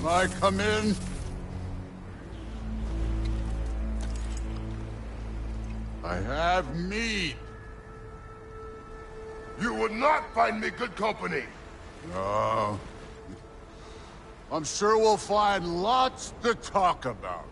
I come in? I have mead. You would not find me good company. No. I'm sure we'll find lots to talk about.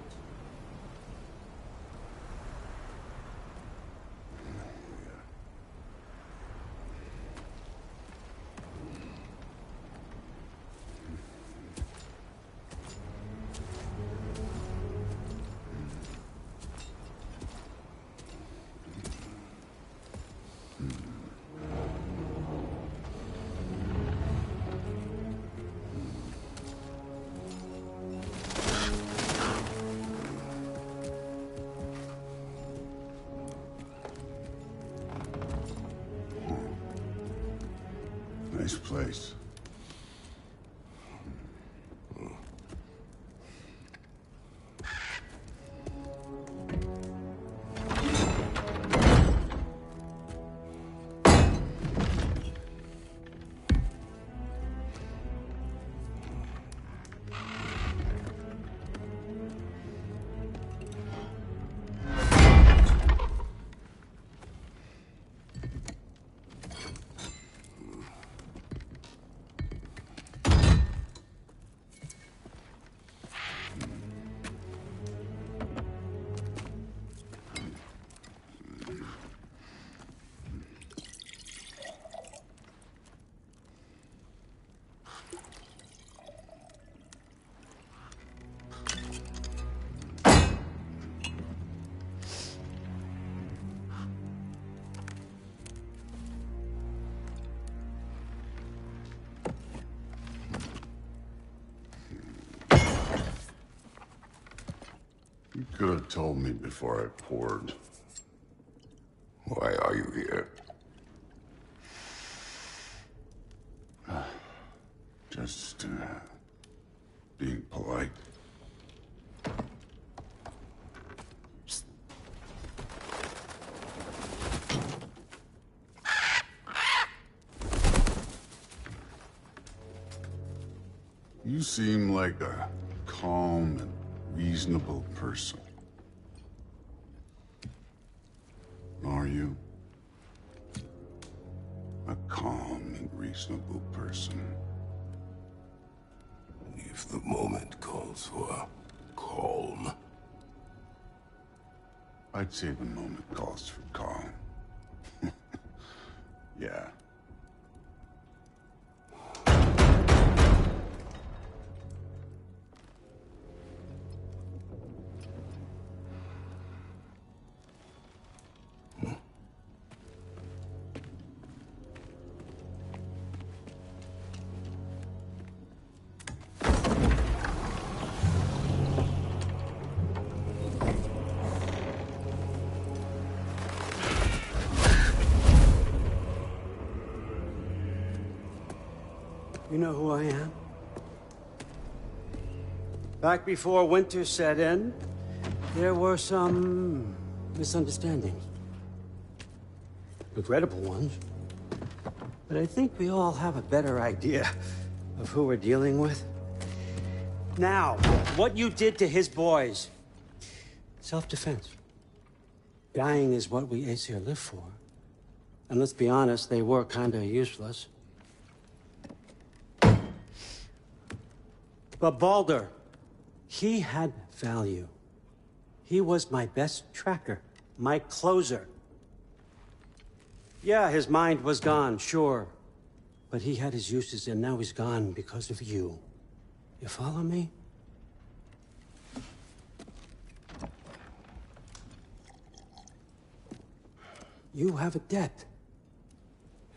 Nice place. You could have told me before I poured. Why are you here? Just, being polite. You seem like a calm and reasonable person. Are you? A calm and reasonable person. If the moment calls for calm. I'd say the moment calls for calm. Yeah. You know who I am? Back before winter set in, there were some misunderstandings. Regrettable ones. But I think we all have a better idea of who we're dealing with. Now, what you did to his boys. Self-defense. Dying is what we Aesir live for. And let's be honest, they were kinda useless. But Baldur, he had value. He was my best tracker, my closer. Yeah, his mind was gone, sure. But he had his uses, and now he's gone because of you. You follow me? You have a debt.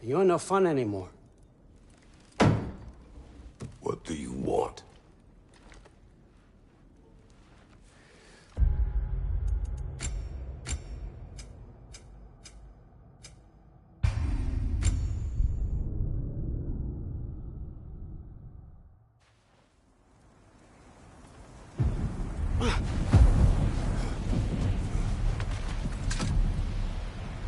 You're no fun anymore. What do you want?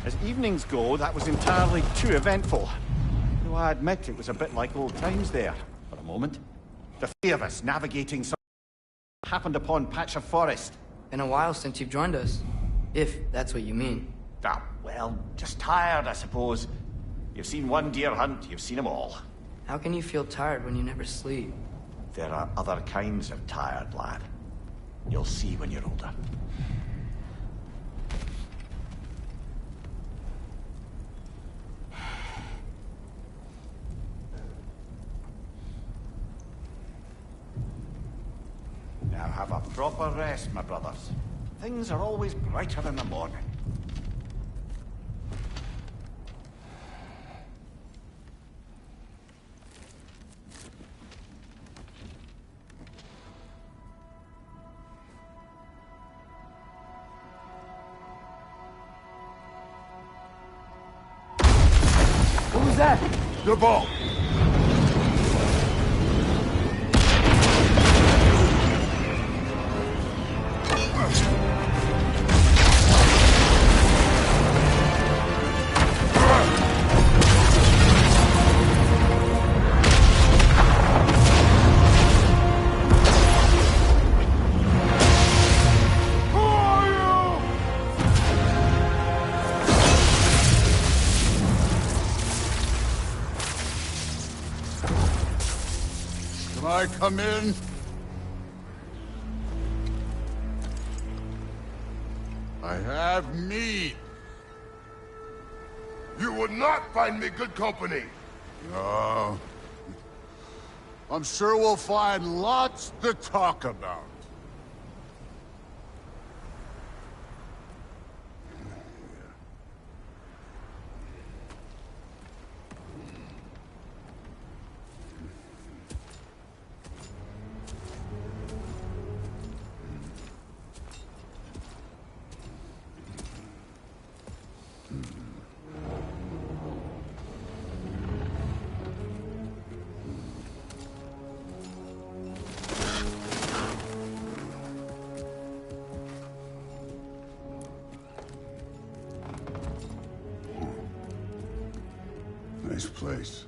As evenings go, that was entirely too eventful. Though I admit it was a bit like old times there, for a moment. The three of us navigating some happened upon patch of forest. Been a while since you've joined us. If that's what you mean. Ah, well, just tired, I suppose. You've seen one deer hunt, you've seen them all. How can you feel tired when you never sleep? There are other kinds of tired, lad. You'll see when you're older. Now have a proper rest, my brothers. Things are always brighter in the morning. Who's that? The ball! Can I come in? I have meat. You would not find me good company. No. I'm sure we'll find lots to talk about. Nice place.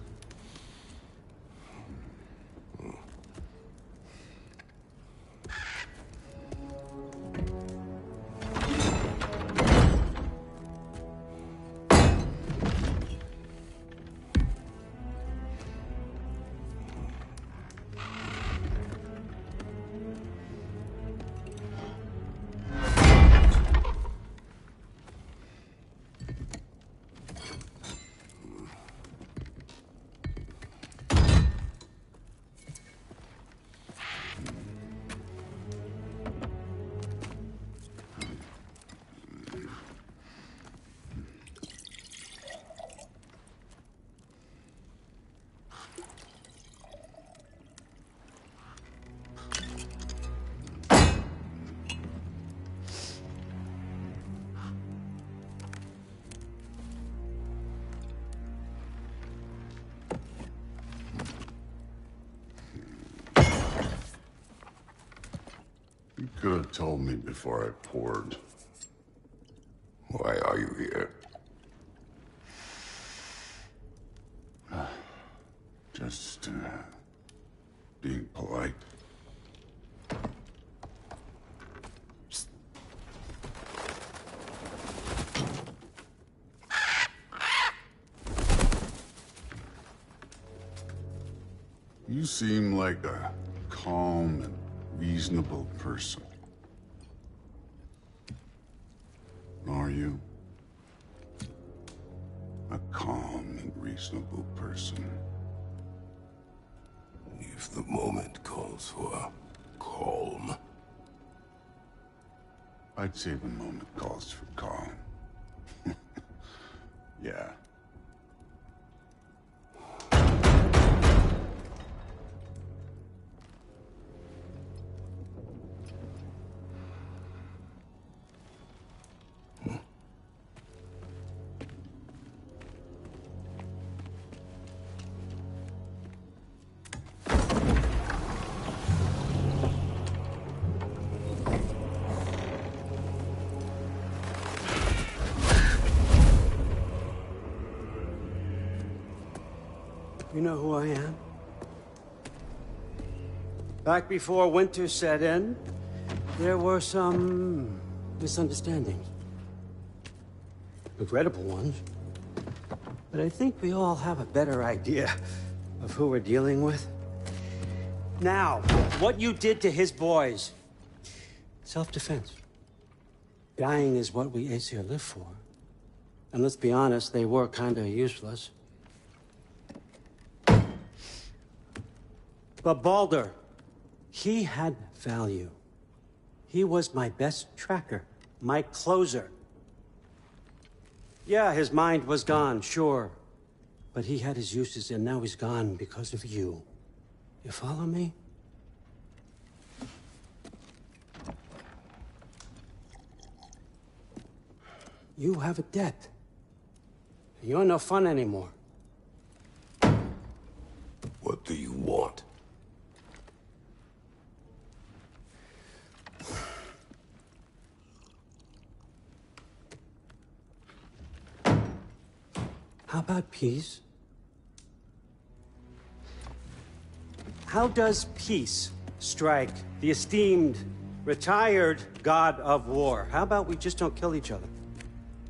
You could have told me before I poured. Why are you here? Just, being polite. You seem like a calm and reasonable person. Are you? A calm and reasonable person. If the moment calls for calm. I'd say the moment calls for calm. Yeah. You know who I am? Back before winter set in, there were some misunderstandings. Regrettable ones. But I think we all have a better idea of who we're dealing with. Now, what you did to his boys. Self-defense. Dying is what we Aesir live for. And let's be honest, they were kinda useless. But Baldur, he had value. He was my best tracker, my closer. Yeah, his mind was gone, sure. But he had his uses, and now he's gone because of you. You follow me? You have a debt. You're no fun anymore. What do you want? How about peace? How does peace strike the esteemed, retired god of war? How about we just don't kill each other?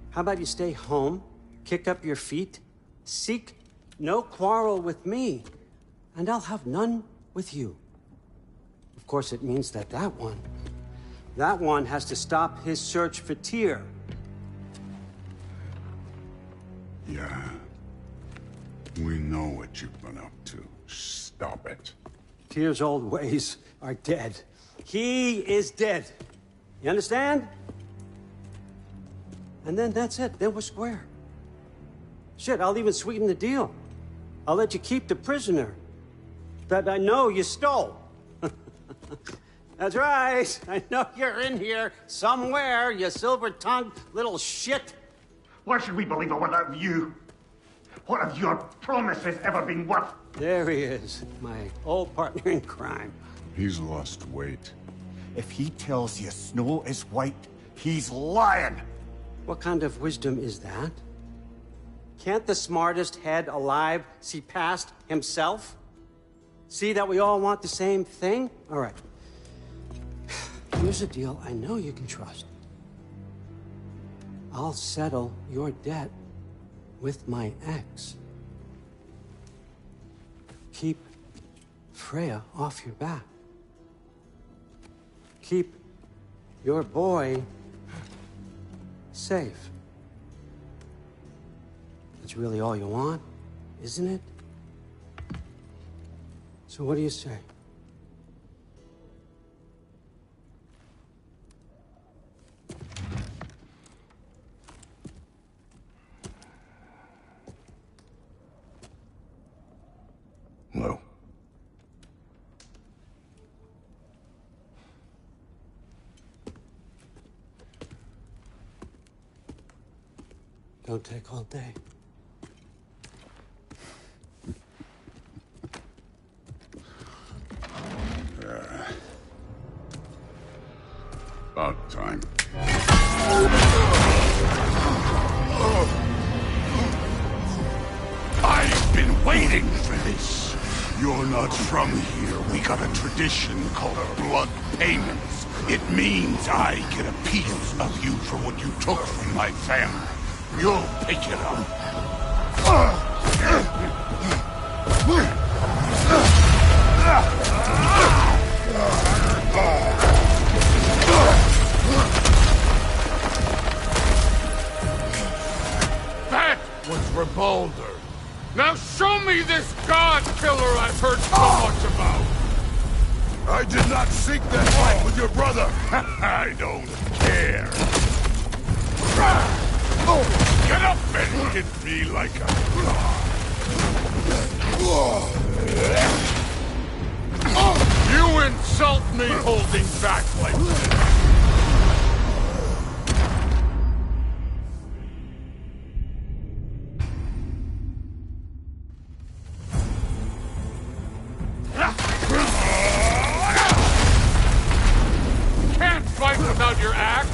How about you stay home, kick up your feet, seek no quarrel with me, and I'll have none with you. Of course, it means that that one has to stop his search for Tyr. Yeah. We know what you've been up to. Stop it. Tyr's old ways are dead. He is dead. You understand? And then that's it. Then we're square. Shit, I'll even sweeten the deal. I'll let you keep the prisoner that I know you stole. That's right. I know you're in here somewhere, you silver-tongued little shit. Why should we believe a word out of you? What have your promises ever been worth? There he is, my old partner in crime. He's lost weight. If he tells you snow is white, he's lying. What kind of wisdom is that? Can't the smartest head alive see past himself? See that we all want the same thing? All right. Here's a deal I know you can trust. I'll settle your debt with my ex. Keep Freya off your back. Keep your boy safe. That's really all you want, isn't it? So what do you say? No. Don't take all day. About time. I've been waiting for this. You're not from here. We got a tradition called blood payments. It means I get a piece of you for what you took from my family. You'll pick it up. That was for Baldur. Now show me this god killer I've heard so much about. I did not seek that fight with your brother. I don't care. Get up and hit me like a You insult me holding back like this. Can't fight without your axe,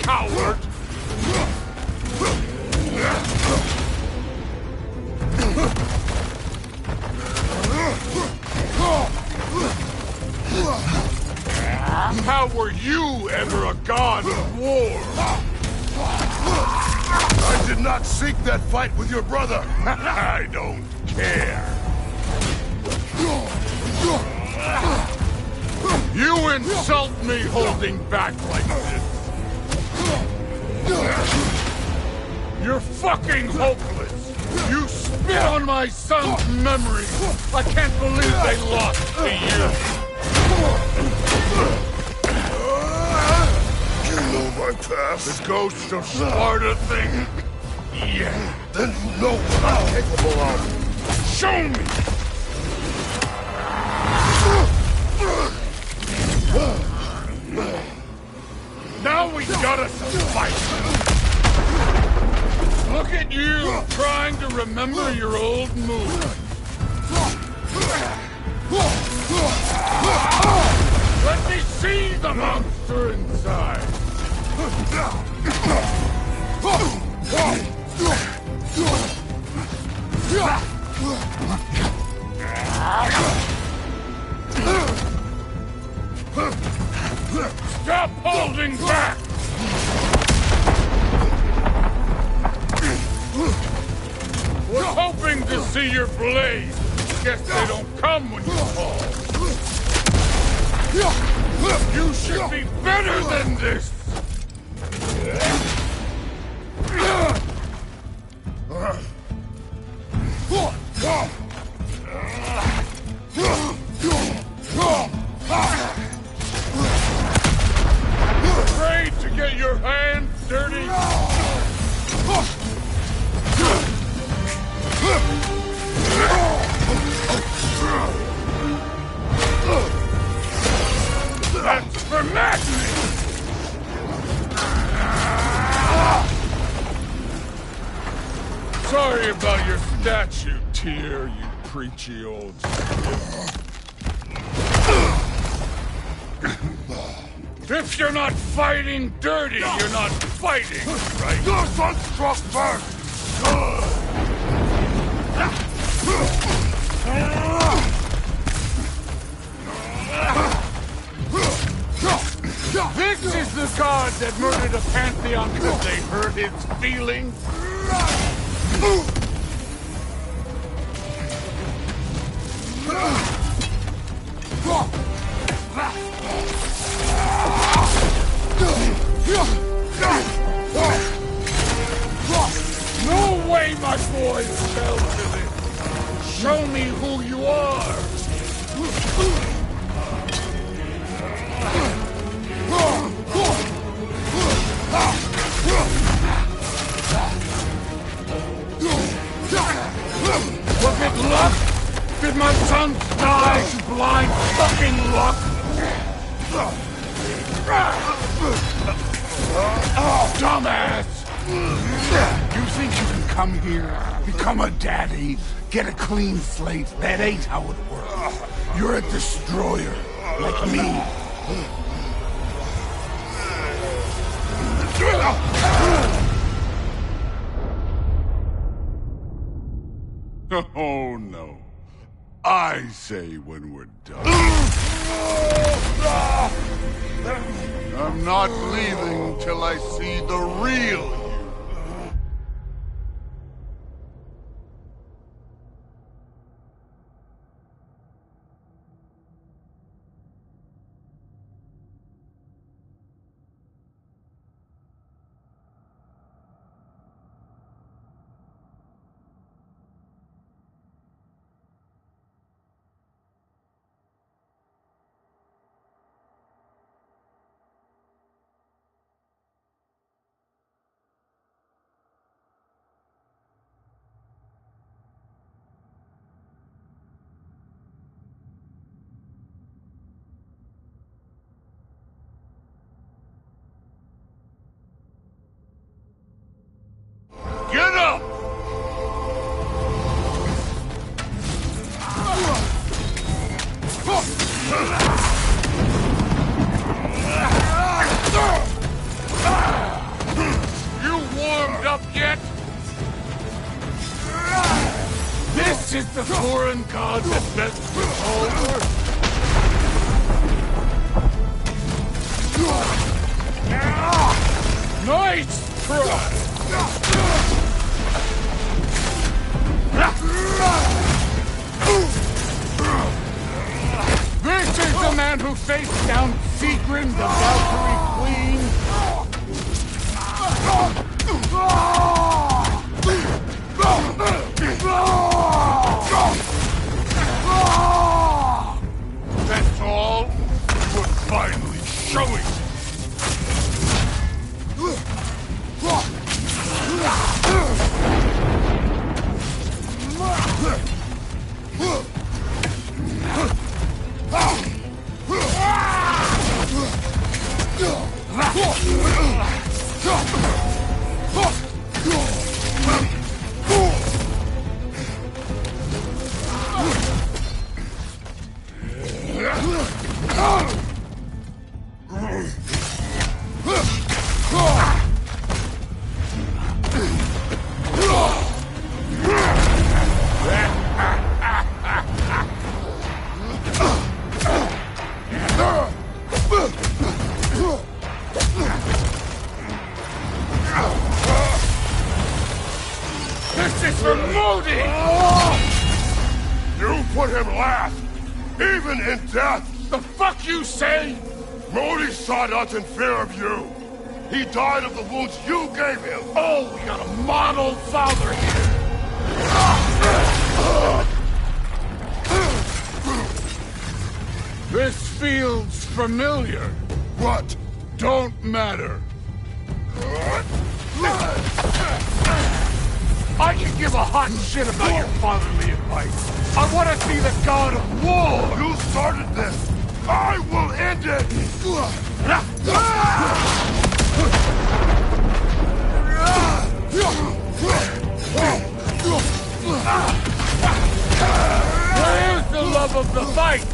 coward! How were you ever a god of war? I did not seek that fight with your brother. I don't care. You insult me holding back like this. You're fucking hopeless. You spit on my son's memory. I can't believe they lost to you. You know my past. The ghost of Sparta thing? Yeah. Then you know what I'm capable of. Show me! Now we gotta fight! Look at you, trying to remember your old moves. Let me see the monster inside! Stop holding back! Was hoping to see your blade. Guess they don't come when you fall. You should be better than this! Afraid to get your hands dirty? That's for madness! Sorry about your statue, Tyr, you preachy old shit. If you're not fighting dirty, you're not fighting, right? Your son struck first! This is the god that murdered a pantheon because they hurt his feelings? No way my boys fell to this! Show me who you are! Was it luck? Did my sons die to blind fucking luck? Dumbass! You think you can come here, become a daddy, get a clean slate? That ain't how it works. You're a destroyer, like me. Oh, no. I say when we're done. I'm not leaving till I see the real you. Get up! You warmed up yet? This is the foreign god that best with Thor. Nice try! This is the man who faced down Sigrid, the Valkyrie Queen. That's all? We're finally showing it. This is for Modi! You put him last, even in death! The fuck you say? Modi sought us in fear of you. He died of the wounds you gave him. Oh, we got a model father here. This feels familiar. What? Don't matter. I can give a hot shit about your fatherly advice. I want to see the god of war. You started this. I will end it. Where's the love of the fight?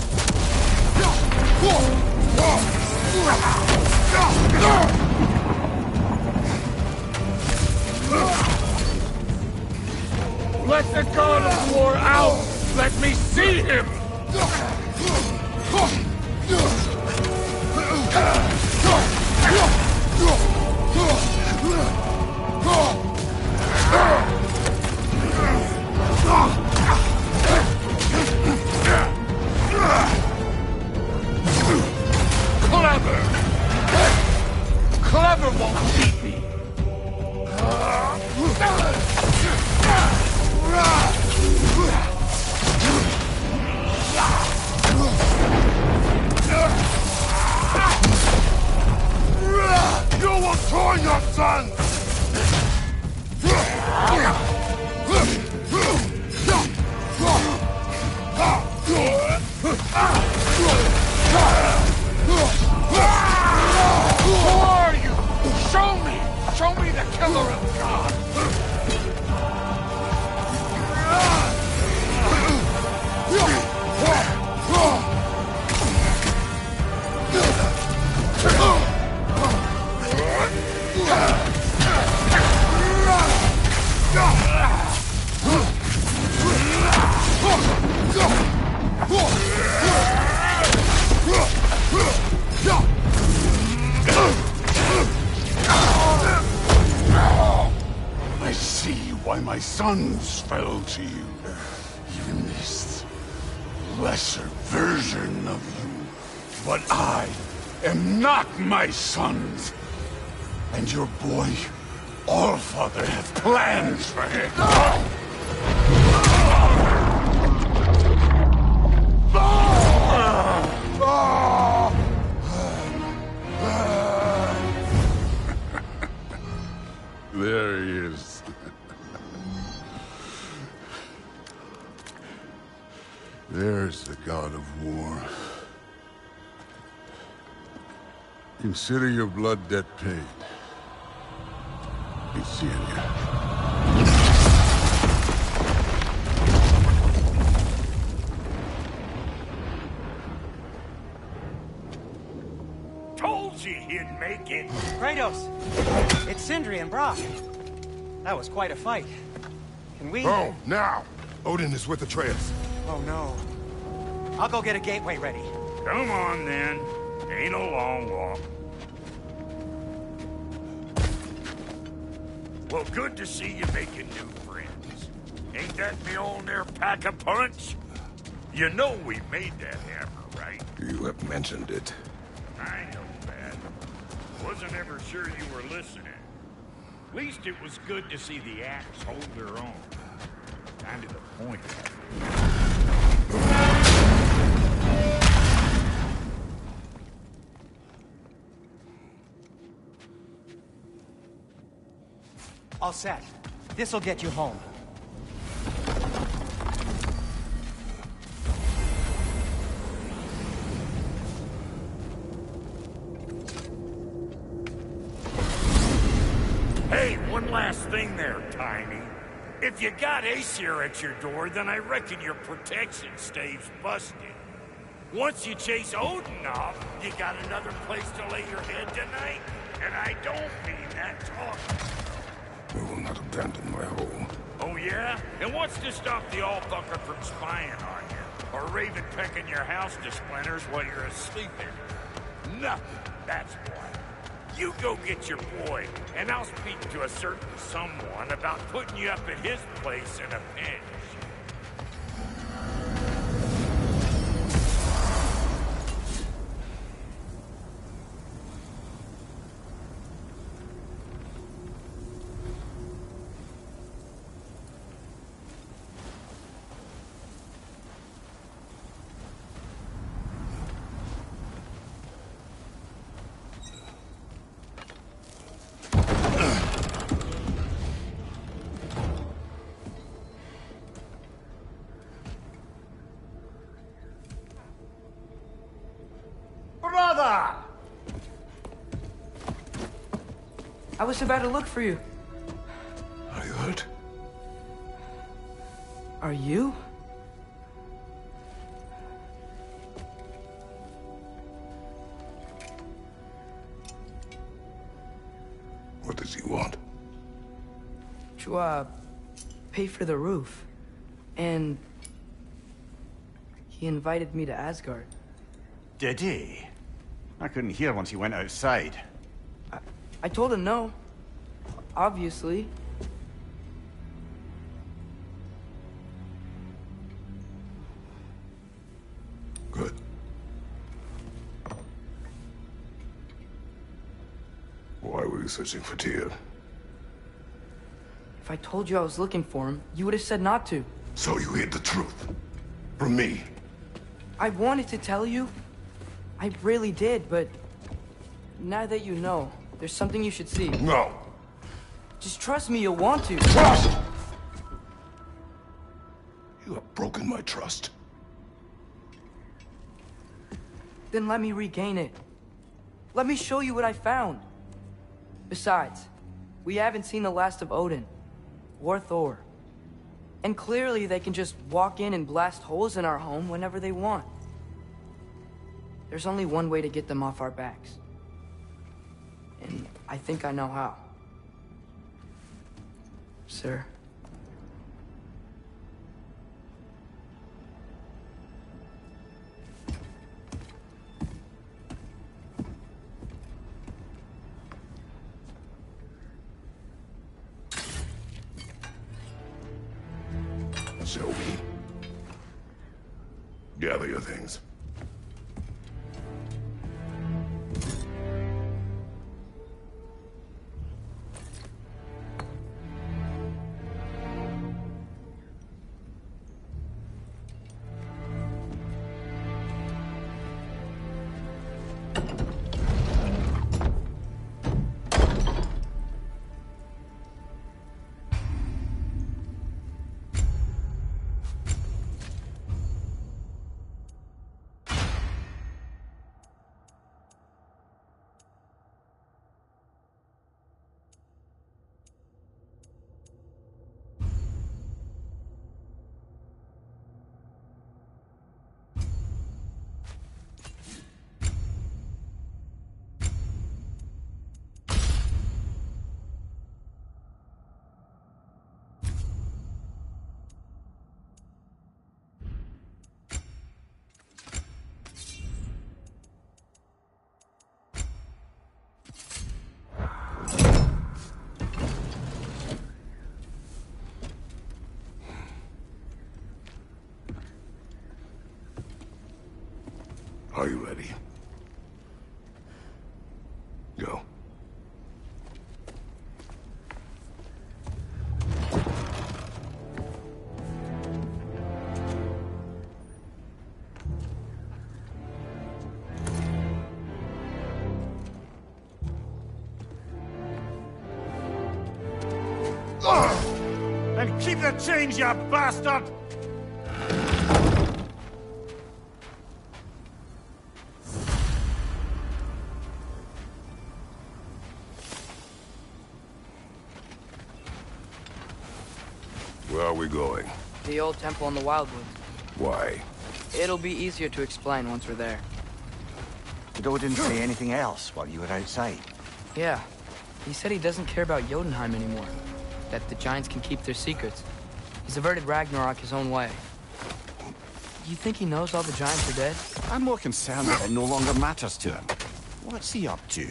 Let the god of war out! Let me see him! Clever! Clever won't beat me! You will join your son! Who are you? Show me! Show me the killer of God! I see why my sons fell to you. Even this lesser version of you. But I am not my sons. And your boy, Allfather, have plans for him. There he is. There's the god of war. Consider your blood debt paid. Be seeing you. Told you he'd make it. Kratos! It's Sindri and Brock. That was quite a fight. Can we... Oh, now! Odin is with Atreus. Oh, no. I'll go get a gateway ready. Come on, then. Ain't a long walk. Well, good to see you making new friends. Ain't that Mjolnir pack a punch? You know we made that hammer, right? You have mentioned it. I know that. Wasn't ever sure you were listening. At least it was good to see the axe hold their own. Kind of the point. All set. This'll get you home. Hey, one last thing there, Tiny. If you got Aesir at your door, then I reckon your protection stave's busted. Once you chase Odin off, you got another place to lay your head tonight? And I don't mean that talking. We will not abandon my home. Oh yeah? And what's to stop the all-fucker from spying on you? Or Raven pecking your house to splinters while you're asleep in it? Nothing, that's why. You go get your boy, and I'll speak to a certain someone about putting you up at his place in a pinch. Brother! I was about to look for you. Are you hurt? Are you? What does he want? To, pay for the roof. And he invited me to Asgard. Did he? I couldn't hear once he went outside. I told him no. Obviously. Good. Why were you searching for Tyr? If I told you I was looking for him, you would have said not to. So you hid the truth. From me. I wanted to tell you. I really did, but now that you know, there's something you should see. No. Just trust me, you'll want to. Trust! You have broken my trust. Then let me regain it. Let me show you what I found. Besides, we haven't seen the last of Odin or Thor. And clearly they can just walk in and blast holes in our home whenever they want. There's only one way to get them off our backs. And I think I know how. Sir. Shall we? Gather your things. Are you ready? Go. And keep the change, you bastard! Where are we going? The old temple in the Wildwoods. Why? It'll be easier to explain once we're there. Did Odin say anything else while you were outside? Yeah. He said he doesn't care about Jotunheim anymore. That the Giants can keep their secrets. He's averted Ragnarok his own way. You think he knows all the Giants are dead? I'm more concerned that it no longer matters to him. What's he up to?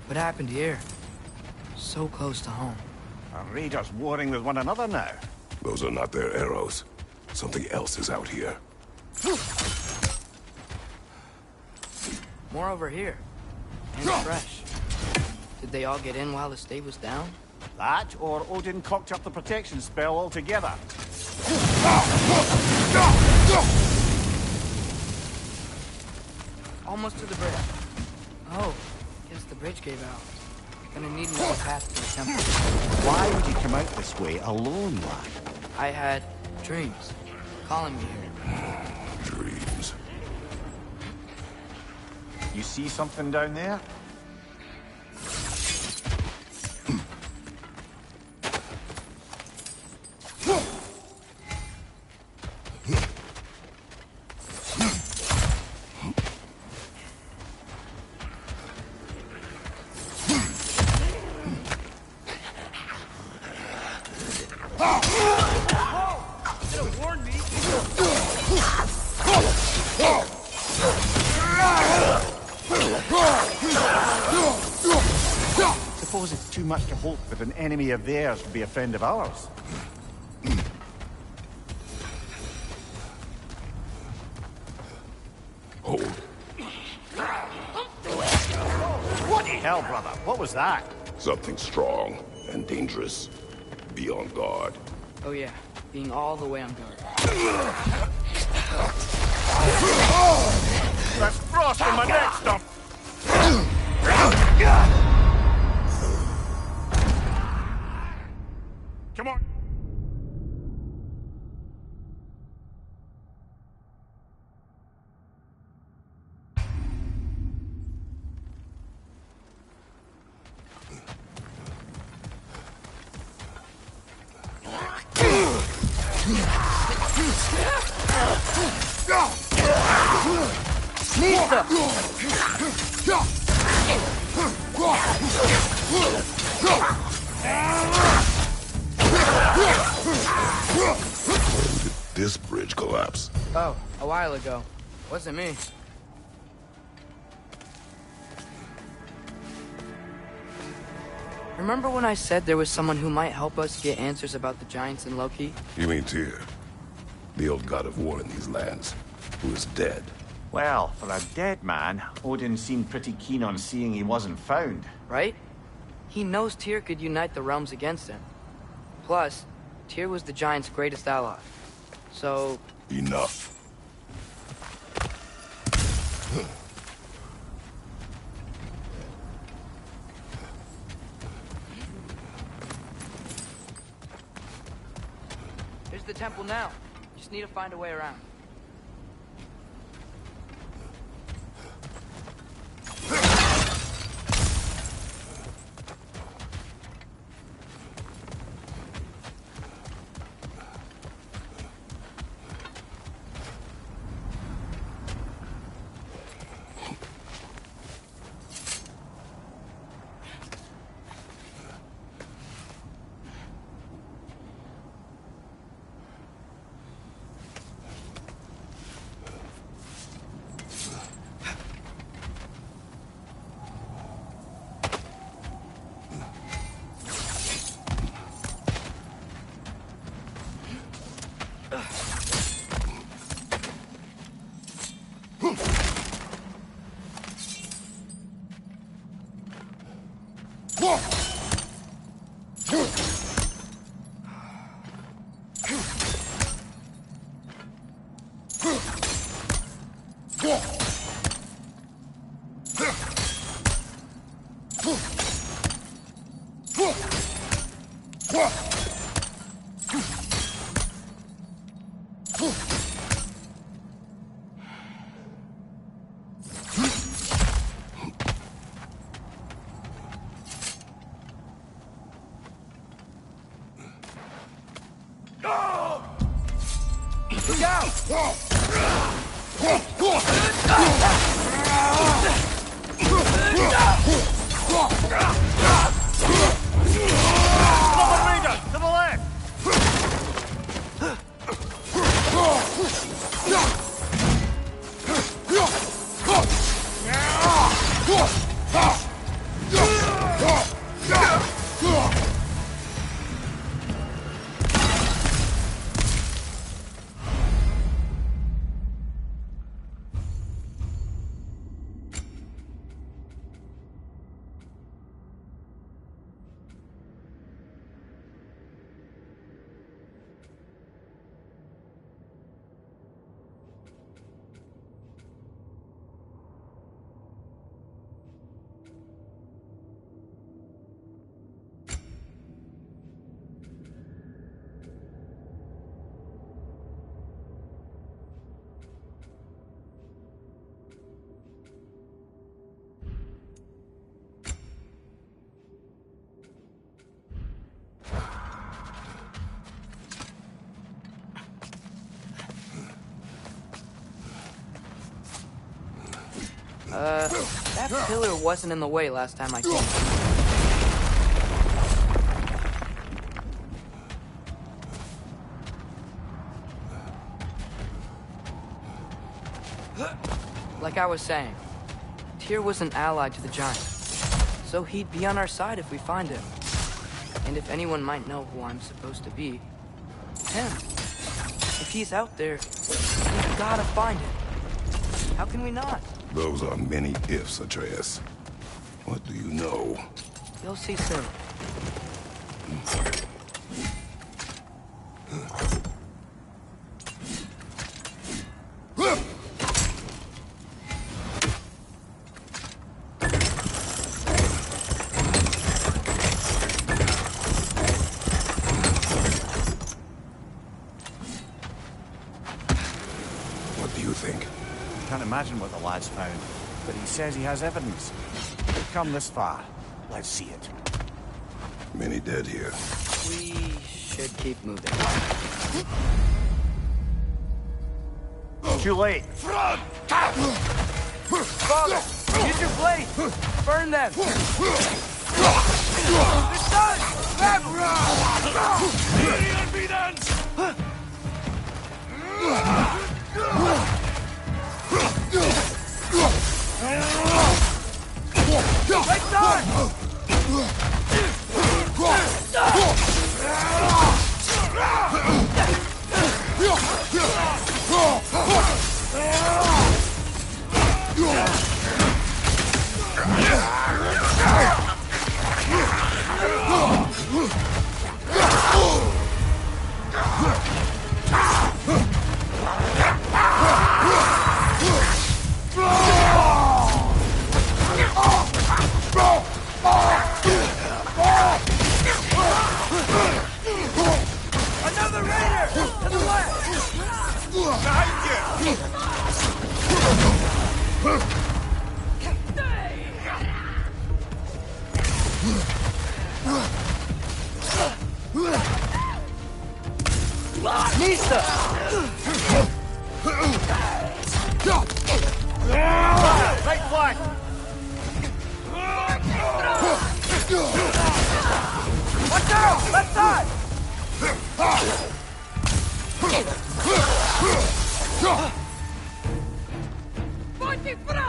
What happened here? So close to home. Are raiders warring with one another now? Those are not their arrows. Something else is out here. More over here. And fresh. Did they all get in while the state was down? That, or Odin cocked up the protection spell altogether. Almost to the bridge. Oh, guess the bridge gave out. Gonna need another path to the temple. Why would you come out this way alone, lad? I had dreams calling me here. Dreams. You see something down there? Suppose it's too much to hope that an enemy of theirs would be a friend of ours. Hold. What the hell, brother? What was that? Something strong and dangerous. Be on guard. Oh yeah, being all the way on guard. That's frost in my neck stump! Come on! When did this bridge collapse? Oh, a while ago. Wasn't me. Remember when I said there was someone who might help us get answers about the Giants and Loki? You mean Tyr? The old god of war in these lands, who is dead. Well, for a dead man, Odin seemed pretty keen on seeing he wasn't found. Right? He knows Tyr could unite the realms against him. Plus, Tyr was the Giants' greatest ally. So... Enough. Here's the temple now. Just need to find a way around. That pillar wasn't in the way last time I came. Like I was saying, Tyr was an ally to the giant, so he'd be on our side if we find him. And if anyone might know who I'm supposed to be, him. If he's out there, we've gotta find him. How can we not? Those are many ifs, Atreus. What do you know? You'll see soon. What do you think? Can't imagine what the lad's found, but he says he has evidence. We've come this far. Let's see it. Many dead here. We should keep moving. Too late. Father, use your blade! Burn them! It's done! Right side! Another raider! To the left! Behind you! Nista! Right flank! Watch out! Left side! Forty fra!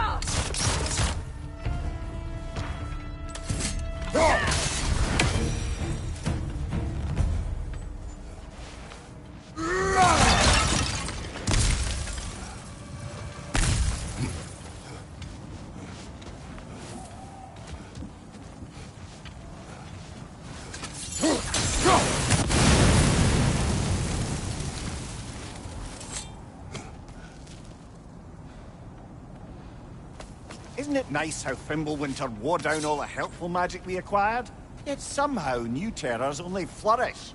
Isn't it nice how Fimbulwinter wore down all the helpful magic we acquired? Yet somehow new terrors only flourish.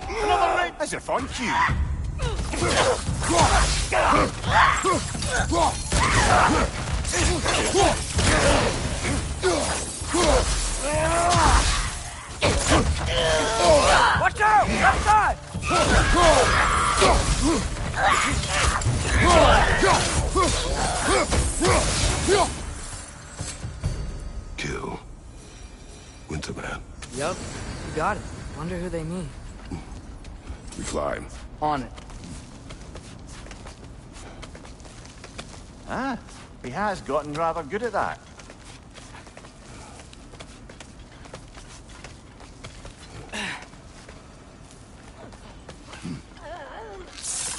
Another raid as if on cue. Watch out! Outside! Kill Winterman. Yup, you got it. Wonder who they mean. We climb. On it. Ah, he has gotten rather good at that.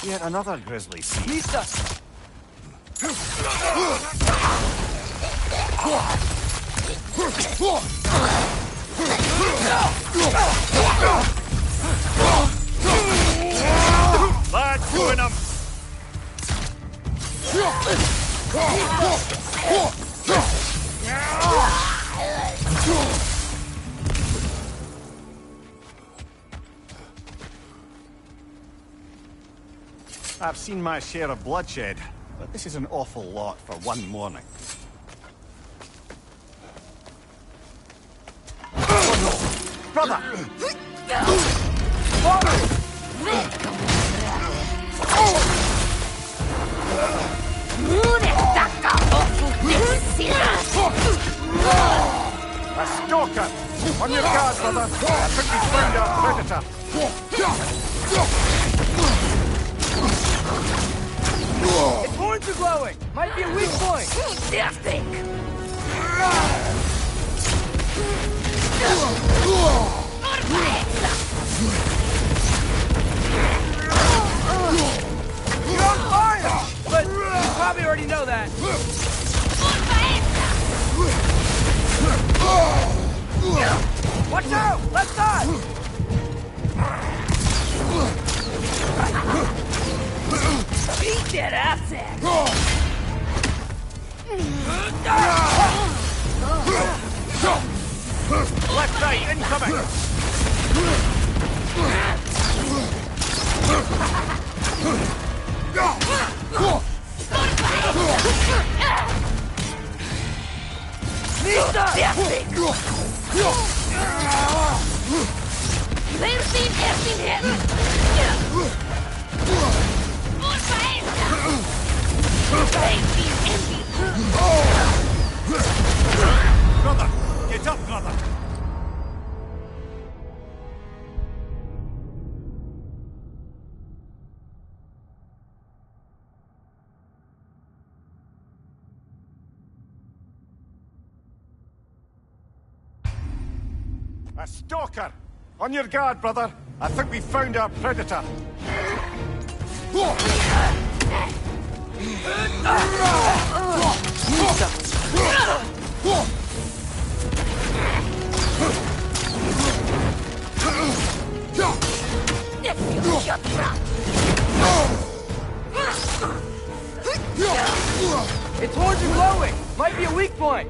Yet another grisly sea. Lisa! Lads, doing them! I've seen my share of bloodshed, but this is an awful lot for one morning. Oh no! Brother! A stalker! On your guard, brother! I think we found our predator! Its horns are glowing! Might be a weak point! You're on fire! But you probably already know that. Watch out! Left side! Beat that asset! Left side, incoming! Brother! Get up, brother! A stalker! On your guard, brother! I think we found our predator! Its horns are glowing! Might be a weak point!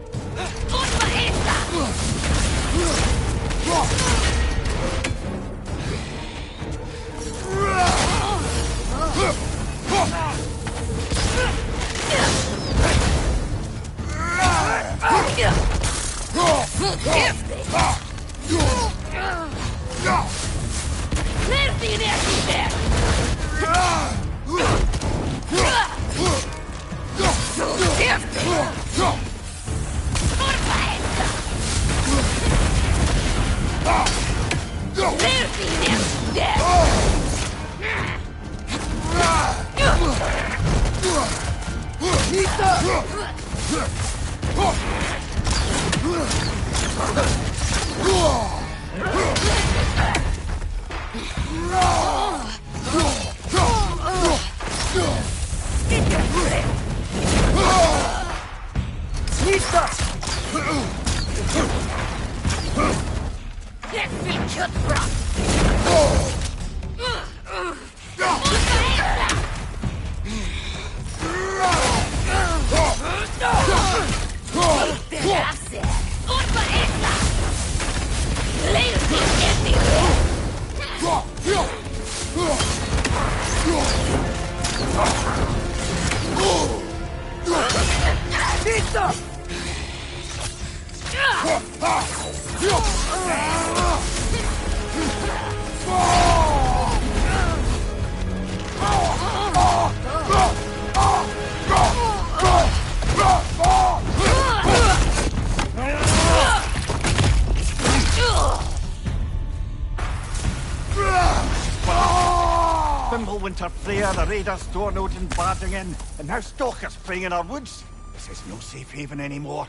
Fimbulwinter Freya, the raiders, Thor Odin barging in, and now stalkers preying in our woods. This is no safe haven anymore.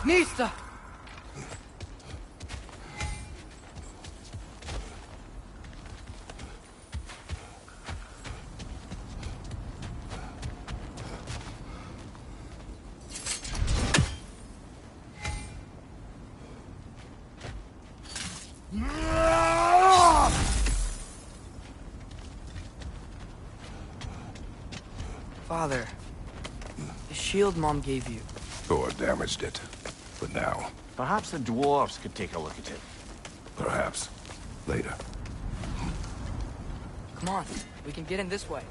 Nista! Father, the shield Mom gave you. Thor damaged it. But now, Perhaps the dwarves could take a look at it. perhaps, later. Come on, we can get in this way.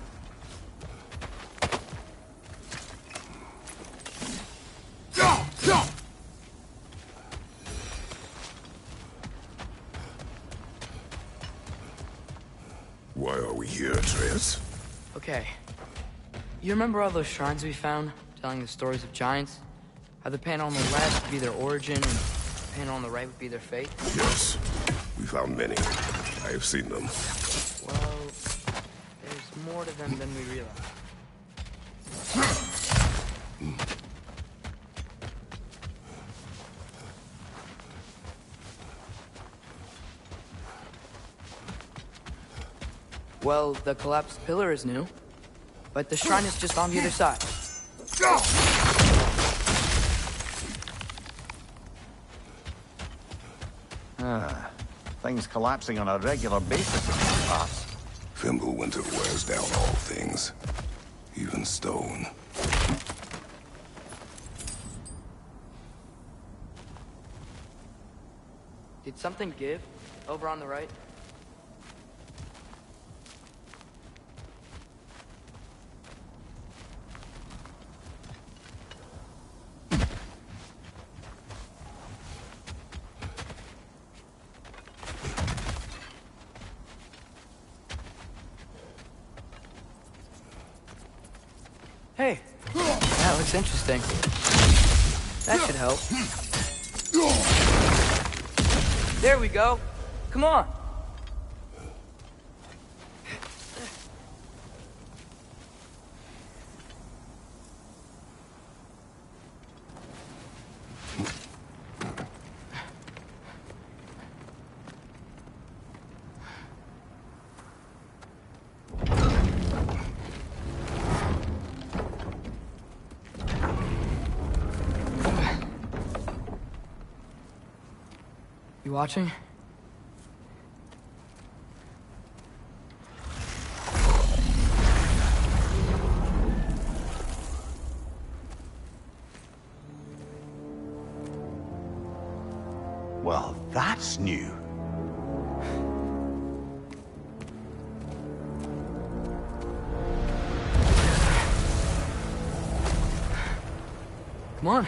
Why are we here, Atreus? Okay. You remember all those shrines we found, telling the stories of giants? How the panel on the left would be their origin, and the panel on the right would be their fate? Yes. We found many. I have seen them. Well, there's more to them than we realize. Well, the collapsed pillar is new, but the shrine is just on the other side. Things collapsing on a regular basis in these parts. Fimbulwinter wears down all things, even stone. Did something give over on the right? Hey, that looks interesting. That should help. There we go. Come on. You watching? Well, that's new. Come on.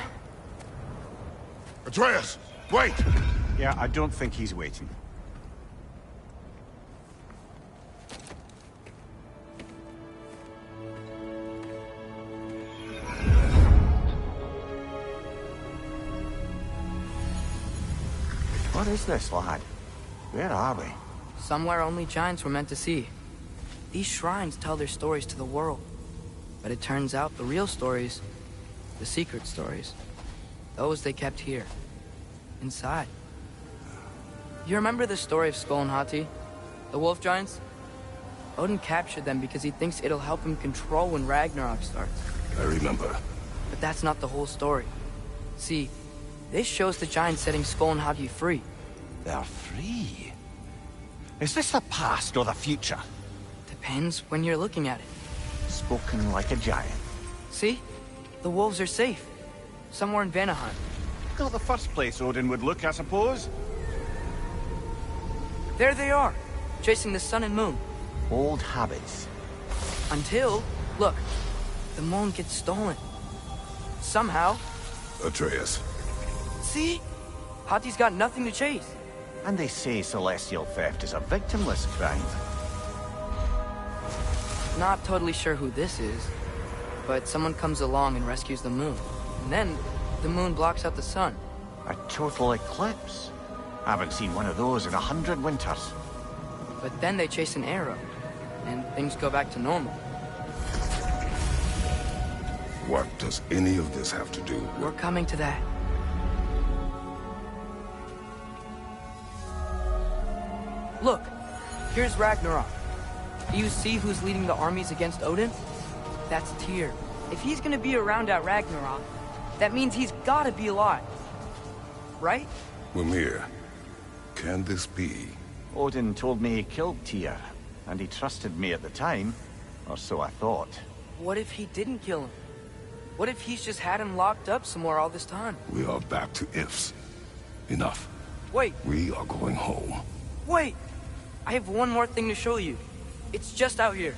Atreus, wait! Yeah, I don't think he's waiting. What is this, lad? Where are we? Somewhere only giants were meant to see. These shrines tell their stories to the world. But it turns out the real stories, the secret stories, those they kept here, inside. You remember the story of Skull and Hati? The wolf giants? Odin captured them because he thinks it'll help him control when Ragnarok starts. I remember. But that's not the whole story. See, this shows the giant setting Skull and Hagi free. They're free. Is this the past or the future? Depends when you're looking at it. Spoken like a giant. See? The wolves are safe. Somewhere in Vanaheim. Not the first place Odin would look, I suppose. There they are, chasing the sun and moon. Old habits. Until, look, the moon gets stolen. Somehow. Atreus. See? Hagi's got nothing to chase. And they say celestial theft is a victimless crime. Not totally sure who this is, but someone comes along and rescues the moon. And then, the moon blocks out the sun. A total eclipse. Haven't seen one of those in 100 winters. But then they chase an arrow, and things go back to normal. What does any of this have to do with... We're coming to that. Look, here's Ragnarok. Do you see who's leading the armies against Odin? That's Tyr. If he's gonna be around at Ragnarok, that means he's gotta be alive. Right? Mimir, can this be? Odin told me he killed Tyr, and he trusted me at the time, or so I thought. What if he didn't kill him? What if he's just had him locked up somewhere all this time? We are back to ifs. Enough. Wait, We are going home. wait! I have one more thing to show you. It's just out here.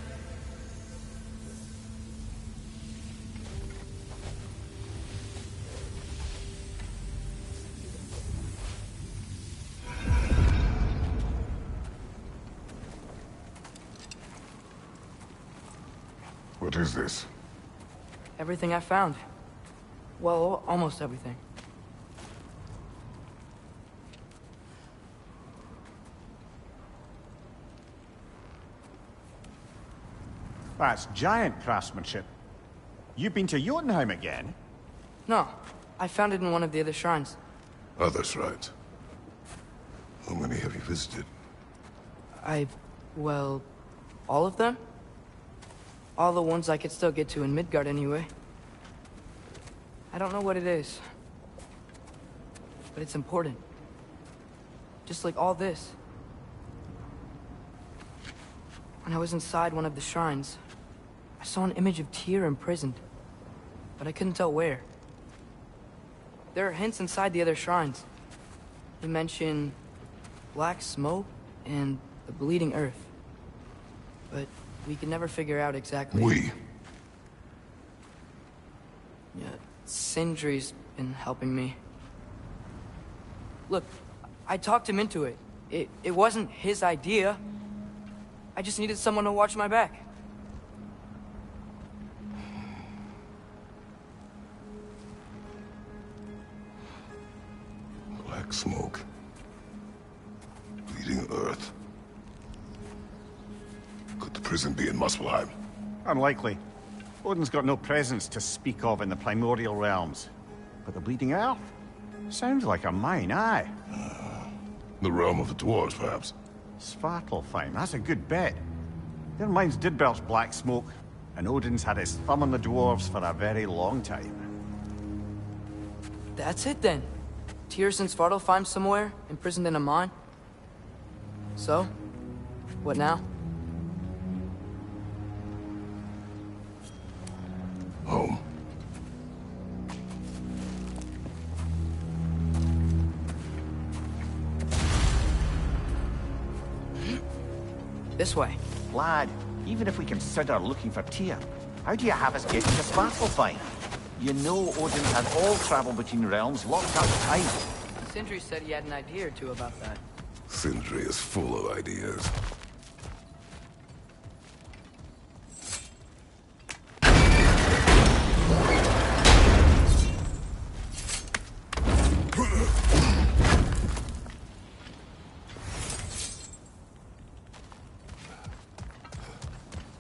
What is this? Everything I found. Well, almost everything. That's giant craftsmanship. You've been to Jotunheim again? No, I found it in one of the other shrines. Others, right? How many have you visited? Well, all of them? All the ones I could still get to in Midgard anyway. I don't know what it is. But it's important. Just like all this. When I was inside one of the shrines, I saw an image of Tyr imprisoned. But I couldn't tell where. There are hints inside the other shrines. They mention black smoke and the bleeding earth. But we can never figure out exactly... We? Yeah, Sindri's been helping me. Look, I talked him into it. It wasn't his idea. I just needed someone to watch my back. Black smoke. Bleeding earth. Could the prison be in Muspelheim? Unlikely. Odin's got no presence to speak of in the primordial realms. But the Bleeding Earth? Sounds like a mine, aye. The realm of the dwarves, perhaps? Svartalfheim, that's a good bet. Their mines did belch black smoke, and Odin's had his thumb on the dwarves for a very long time. That's it then. Tyr's in Svartalfheim somewhere, imprisoned in a mine. So, what now? Home. This way. Lad, even if we consider looking for Tyr, how do you have us get to Svartalfheim? You know Odin had all travel between realms locked up tight. Sindri said he had an idea or two about that. Sindri is full of ideas.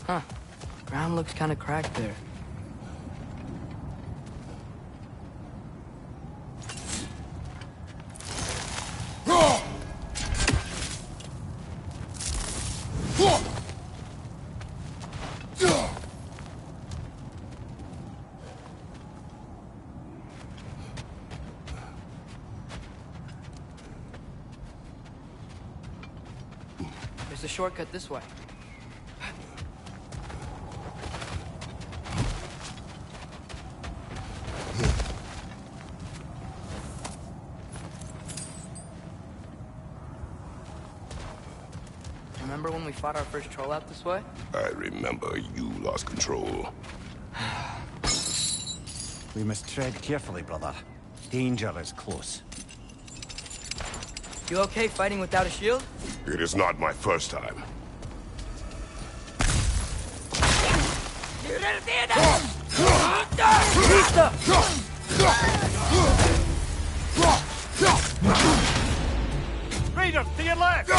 Huh. Ground looks kind of cracked there. There's a shortcut this way. Remember when we fought our first troll out this way? I remember you lost control. We must tread carefully, brother. Danger is close. You okay fighting without a shield? It is not my first time. Raiders, to your left!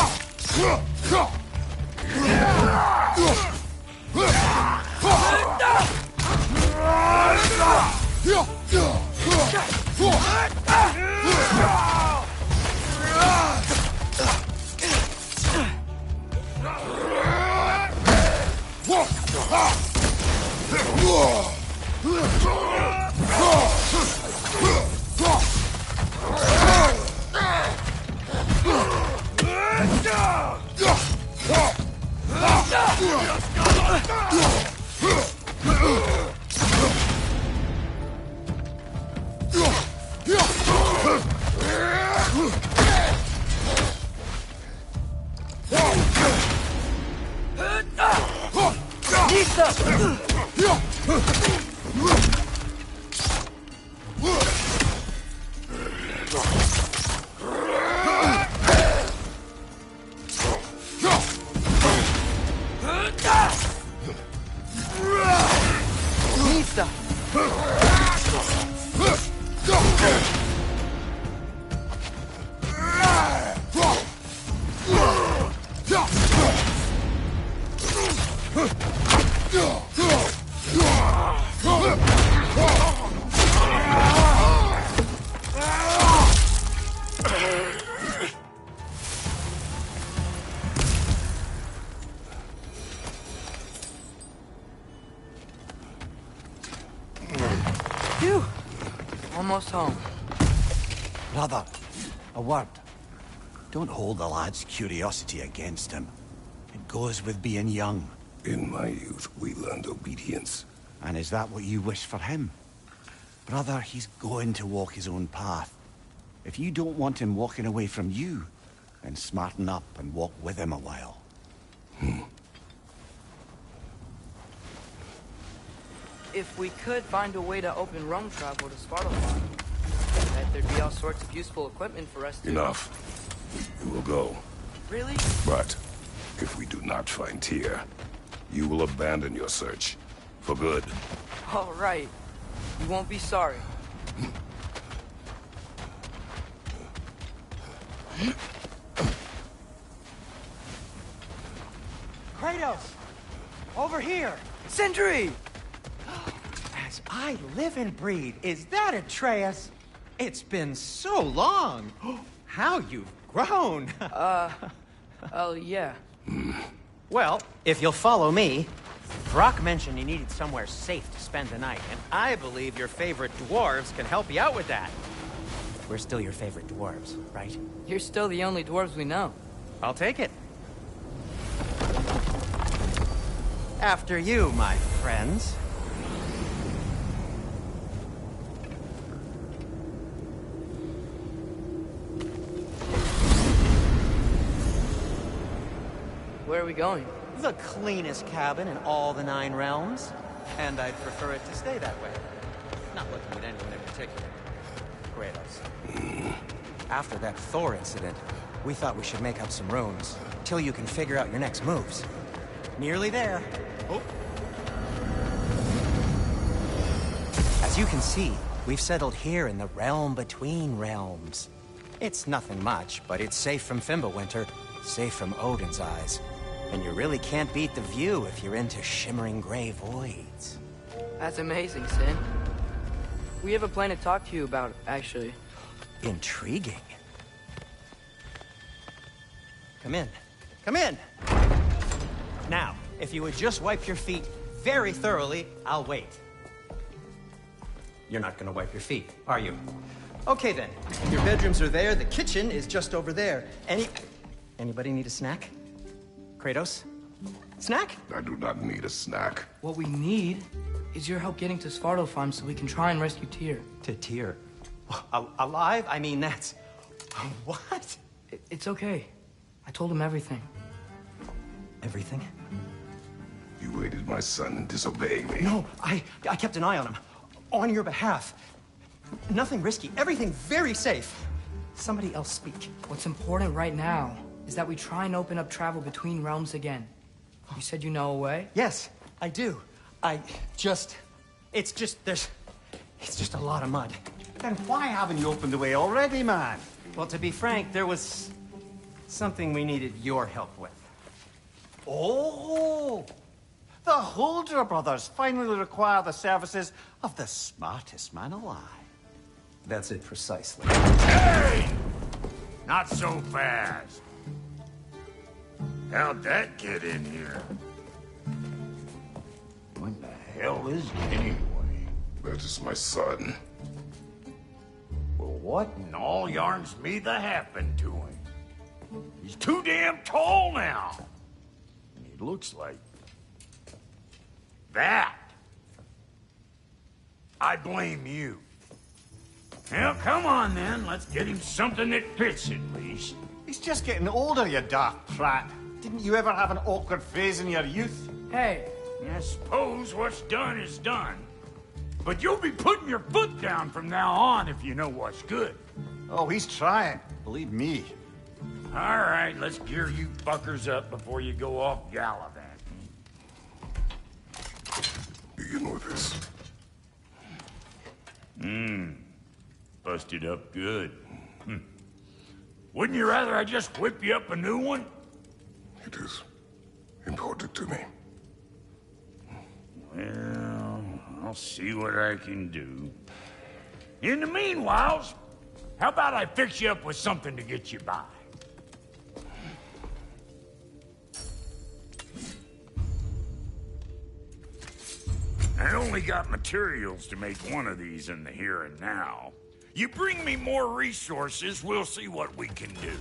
Phew! Almost home. Brother, a word. Don't hold the lad's curiosity against him. It goes with being young. In my youth, we learned obedience. And is that what you wish for him? Brother, he's going to walk his own path. If you don't want him walking away from you, then smarten up and walk with him a while. If we could find a way to open roam travel to Svartalfheim, I bet there'd be all sorts of useful equipment for us to... Enough. We will go. Really? But if we do not find Tyr, you will abandon your search. For good. All right. You won't be sorry. Kratos! Over here! Sindri! As I live and breathe, is that Atreus? It's been so long! How you've grown! Oh, yeah. Well, if you'll follow me, Brock mentioned you needed somewhere safe to spend the night, and I believe your favorite dwarves can help you out with that. We're still your favorite dwarves, right? You're still the only dwarves we know. I'll take it. After you, my friends. Where are we going? The cleanest cabin in all the 9 realms. And I'd prefer it to stay that way. Not looking at anyone in particular. Kratos. After that Thor incident, we thought we should make up some runes, till you can figure out your next moves. Nearly there. Oh. As you can see, we've settled here in the realm between realms. It's nothing much, but it's safe from Fimbulwinter, safe from Odin's eyes. And you really can't beat the view if you're into shimmering gray voids. That's amazing, Sin. We have a plan to talk to you about, actually. Intriguing. Come in. Come in! Now, if you would just wipe your feet very thoroughly, I'll wait. You're not gonna wipe your feet, are you? Okay then. Your bedrooms are there, the kitchen is just over there. Anybody need a snack? Kratos? Snack? I do not need a snack. What we need is your help getting to Svartalfheim so we can try and rescue Tyr. To Tyr? Alive? I mean, that's... What? It's okay. I told him everything. Everything? You aided my son in disobeying me. No, I kept an eye on him. On your behalf. Nothing risky. Everything very safe. Somebody else speak. What's important right now is that we try and open up travel between realms again. You said you know a way? Yes, I do. It's just a lot of mud. Then why haven't you opened the way already, man? Well, to be frank, there was something we needed your help with. Oh! The Holder brothers finally require the services of the smartest man alive. That's it precisely. Hey! Not so fast. How'd that get in here? What the hell is it anyway? That is my son. Well, what in all yarns me the happened to him? He's too damn tall now. And he looks like... that. I blame you. Well, come on then. Let's get him something that fits at least. He's just getting older, you daft prat. Didn't you ever have an awkward phase in your youth? Hey, I suppose what's done is done. But you'll be putting your foot down from now on if you know what's good. Oh, he's trying. Believe me. All right, let's gear you fuckers up before you go off gallivanting. Begin with this. Busted up good. Wouldn't you rather I just whip you up a new one? It is important to me. Well, I'll see what I can do. In the meanwhile, how about I fix you up with something to get you by? I only got materials to make one of these in the here and now. You bring me more resources, we'll see what we can do.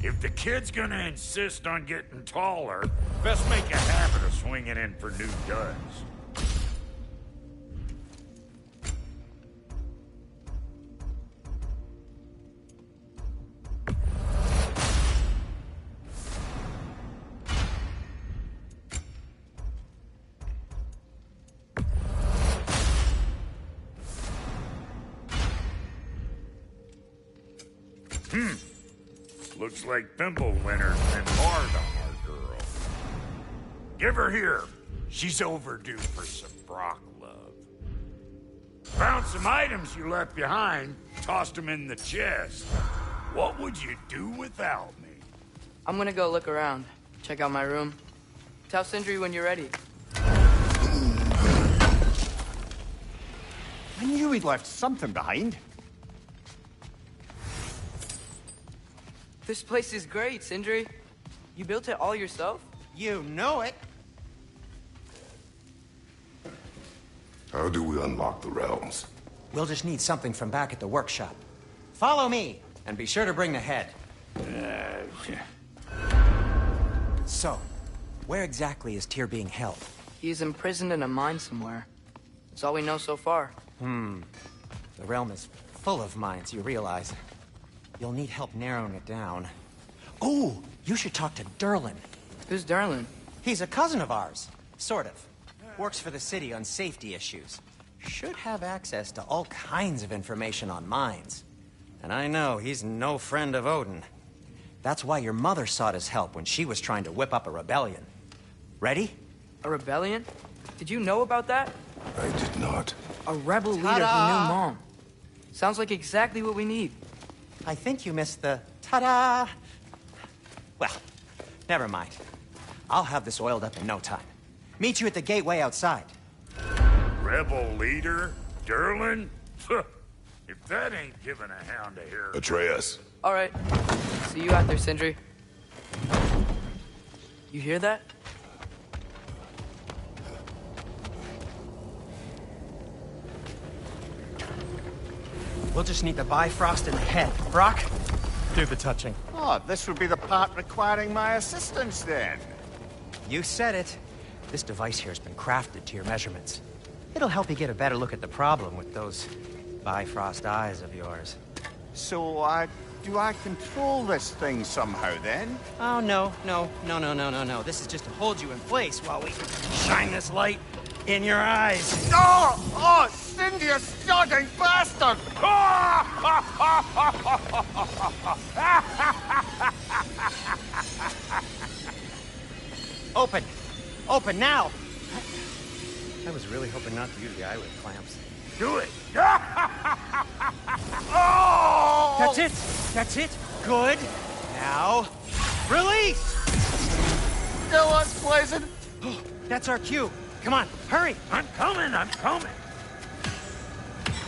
If the kid's gonna insist on getting taller, best make a habit of swinging in for new duds. Looks like Pimple Winter's been hard on our girl. Give her here. She's overdue for some Brock love. Found some items you left behind, tossed them in the chest. What would you do without me? I'm gonna go look around. Check out my room. Tell Sindri when you're ready. I knew he'd left something behind. This place is great, Sindri. You built it all yourself? You know it. How do we unlock the realms? We'll just need something from back at the workshop. Follow me, and be sure to bring the head. So, where exactly is Tyr being held? He's imprisoned in a mine somewhere. That's all we know so far. The realm is full of mines, you realize. You'll need help narrowing it down. Oh, you should talk to Durlin. Who's Darlin? He's a cousin of ours. Sort of. Works for the city on safety issues. Should have access to all kinds of information on mines. And I know he's no friend of Odin. That's why your mother sought his help when she was trying to whip up a rebellion. Ready? A rebellion? Did you know about that? I did not. A rebel leader who knew Mom. Sounds like exactly what we need. I think you missed the ta-da! Well, never mind. I'll have this oiled up in no time. Meet you at the gateway outside. Rebel leader? Durlin? If that ain't giving a hound a hair. Atreus. All right. See you out there, Sindri. You hear that? We'll just need the Bifrost in the head. Brock, do the touching. Oh, this would be the part requiring my assistance then. You said it. This device here has been crafted to your measurements. It'll help you get a better look at the problem with those Bifrost eyes of yours. So, do I control this thing somehow then? Oh, no. This is just to hold you in place while we shine this light in your eyes. Oh, Cindy, you starting bastard! Open! Open now! I was really hoping not to use the eyelid clamps. Do it! Oh! That's it! That's it! Good! Now, release! Still unpleasant. That's our cue. Come on, hurry! I'm coming!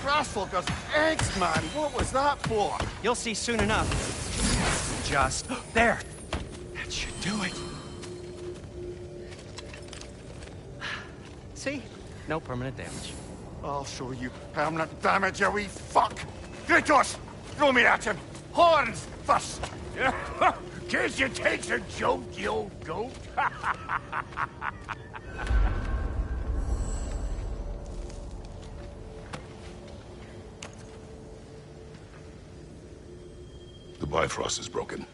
Russell does eggs, man. What was that for? You'll see soon enough. Just there. That should do it. See? No permanent damage. I'll show you permanent damage, you wee fuck. Kratos, throw me at him. Horns first. Guess you take a joke, you old goat. The Bifrost is broken.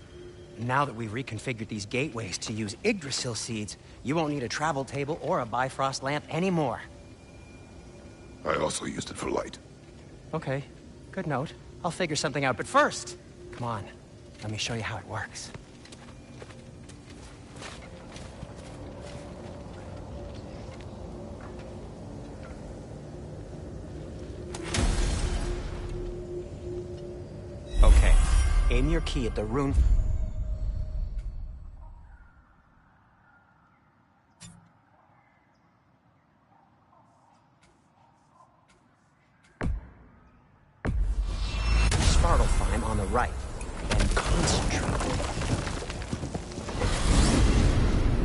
Now that we've reconfigured these gateways to use Yggdrasil seeds, you won't need a travel table or a Bifrost lamp anymore. I also used it for light. Okay, good note. I'll figure something out, but first, come on, let me show you how it works. Okay, aim your key at the rune. Svartalfheim on the right, and concentrate.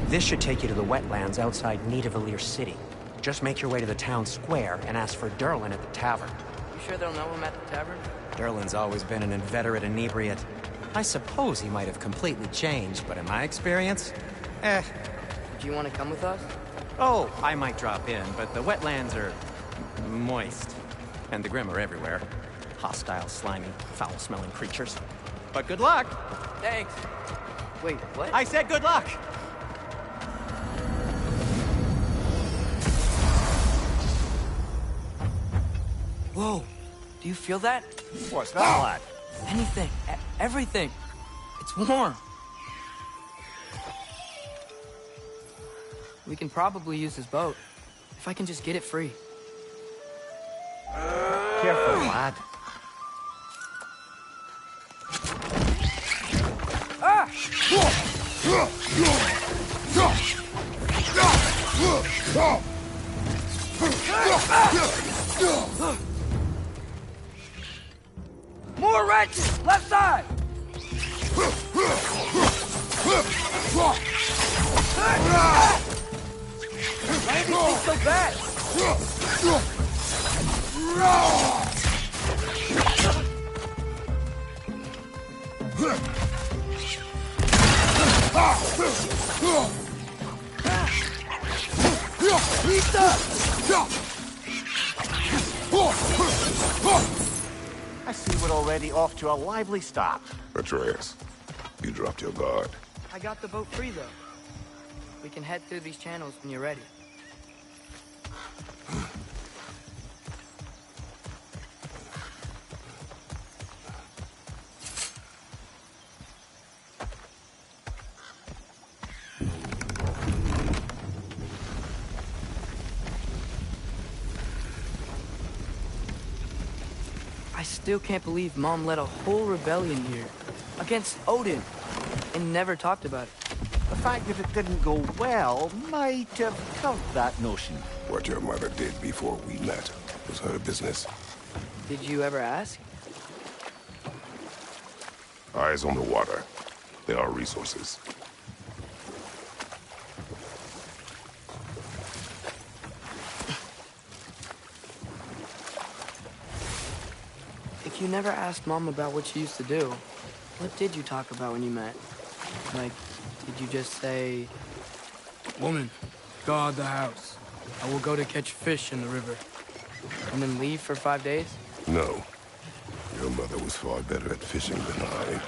This should take you to the wetlands outside Nidavellir City. Just make your way to the town square and ask for Durlin at the tavern. You sure they'll know him at the tavern? Durlin's always been an inveterate inebriate. I suppose he might have completely changed, but in my experience, Do you want to come with us? Oh, I might drop in, but the wetlands are moist. And the Grim are everywhere. Hostile, slimy, foul-smelling creatures. But good luck! Thanks. Wait, what? I said good luck! Whoa, do you feel that? What's that, lad? Anything, everything. It's warm. We can probably use this boat, if I can just get it free. Careful, lad. More wrenches! Left side! Why are these things so bad? I see we're already off to a lively start. Atreus, you dropped your guard. I got the boat free, though. We can head through these channels when you're ready. I still can't believe Mom led a whole rebellion here against Odin and never talked about it. The fact that it didn't go well might have killed that notion. What your mother did before we met was her business. Did you ever ask? Eyes on the water. There are resources. you never asked Mom about what she used to do, what did you talk about when you met? Like, did you just say, "Woman, guard the house. I will go to catch fish in the river," and then leave for 5 days? No. Your mother was far better at fishing than I.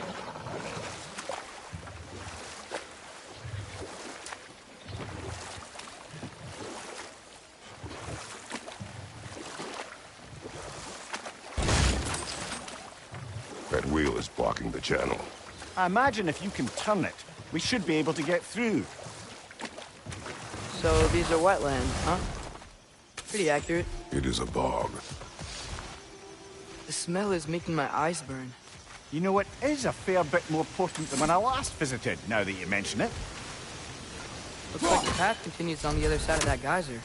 That wheel is blocking the channel. I imagine if you can turn it, we should be able to get through. So these are wetlands, huh? Pretty accurate. It is a bog. The smell is making my eyes burn. You know, it is a fair bit more potent than when I last visited, now that you mention it. Looks like the path continues on the other side of that geyser.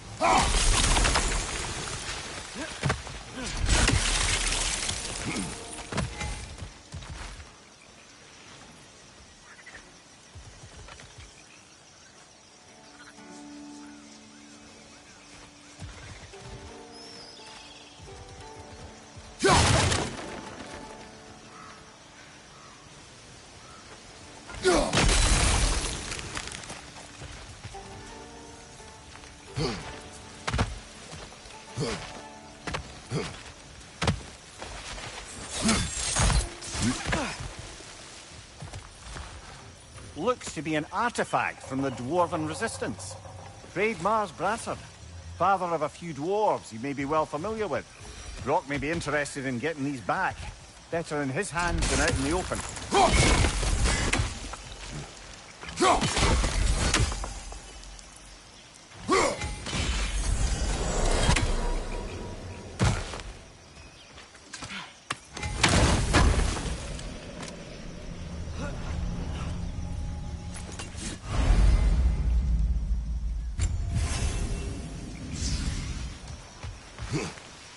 Looks to be an artifact from the Dwarven Resistance. Trade Mars Brassard, father of a few dwarves you may be well familiar with. Brock may be interested in getting these back. Better in his hands than out in the open.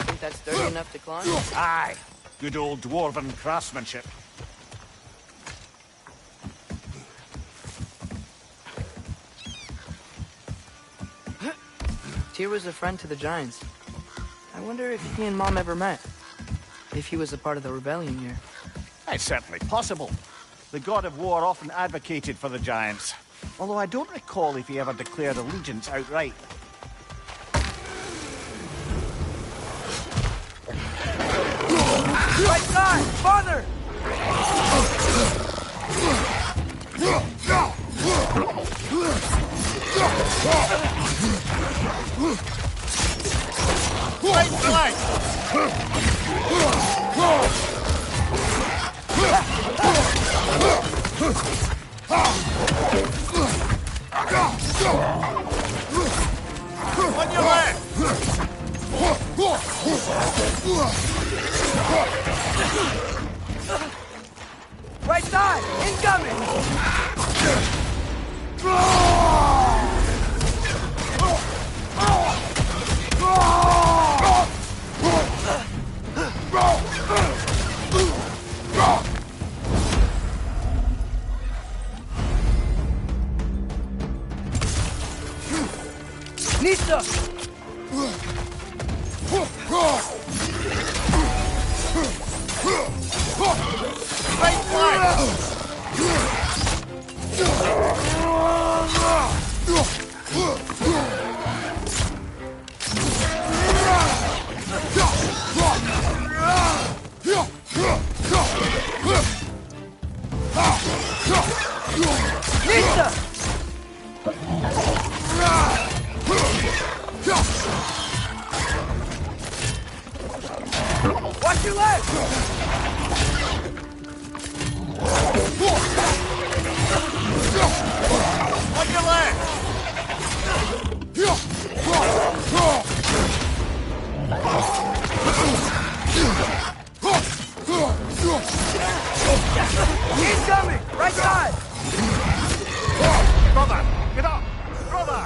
Think that's sturdy enough to climb? Aye, good old Dwarven craftsmanship. Tyr was a friend to the Giants. I wonder if he and Mom ever met. If he was a part of the rebellion here. It's certainly possible. The god of war often advocated for the Giants. Although I don't recall if he ever declared allegiance outright. Right side! Farther! Right flank! On your left! Right side! Incoming! Nista! Right flank! Nista! Watch your legs! On your left! Incoming! Right side! Brother! Get up! Brother!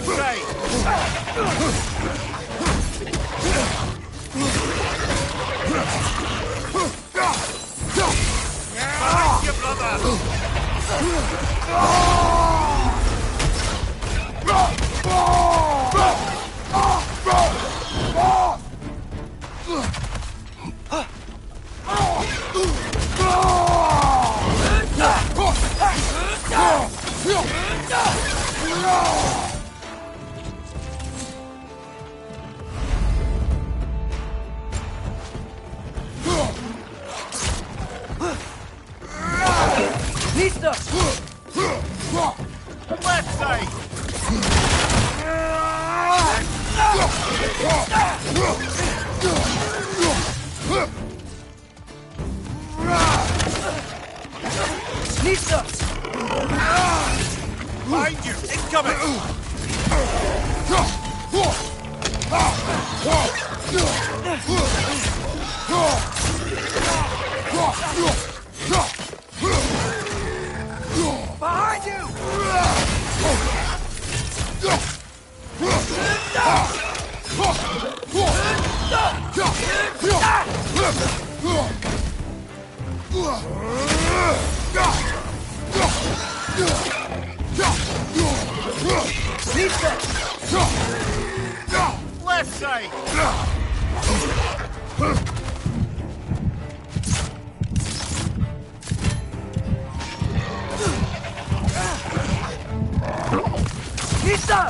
Right side! Behind you, brother! Nista! Left side! Nista! Behind you! Incoming! Behind you! Left side! Nista!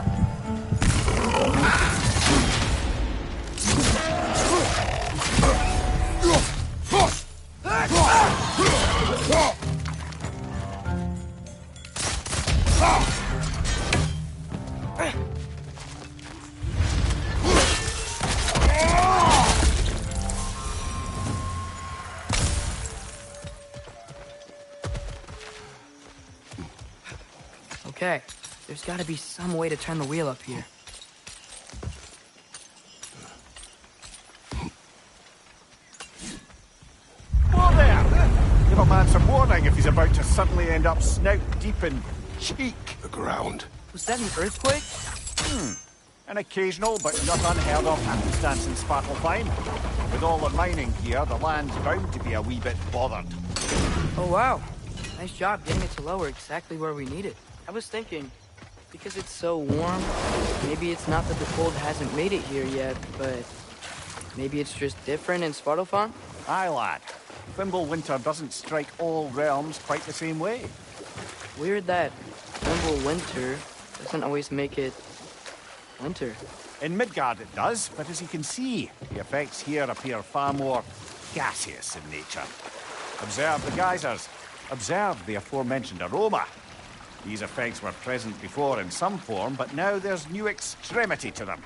Okay, there's gotta be some way to turn the wheel up here. Whoa there! Give a man some warning if he's about to suddenly end up snout deep in cheek. The ground. Was that an earthquake? An occasional but not unheard of happenstance in Svartalfheim. With all the mining here, the land's bound to be a wee bit bothered. Oh wow, nice job getting it to lower exactly where we need it. I was thinking, because it's so warm, maybe it's not that the cold hasn't made it here yet, but maybe it's just different in Svartalfheim? Aye, lad. Winter doesn't strike all realms quite the same way. Weird that winter doesn't always make it winter. In Midgard it does, but as you can see, the effects here appear far more gaseous in nature. Observe the geysers. Observe the aforementioned aroma. These effects were present before in some form, but now there's new extremity to them.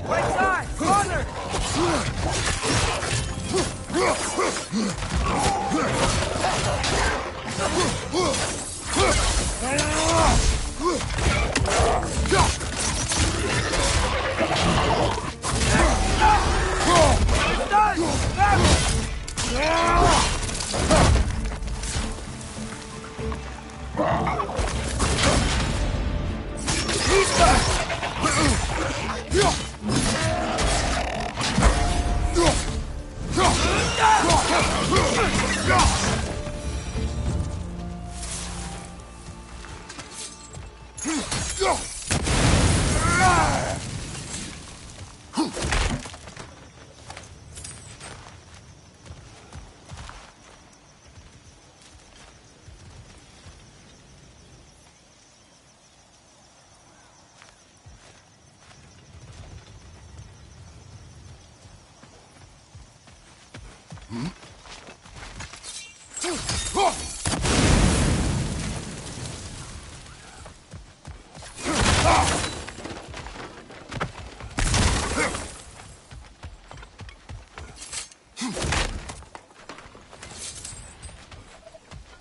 Right side! Corner!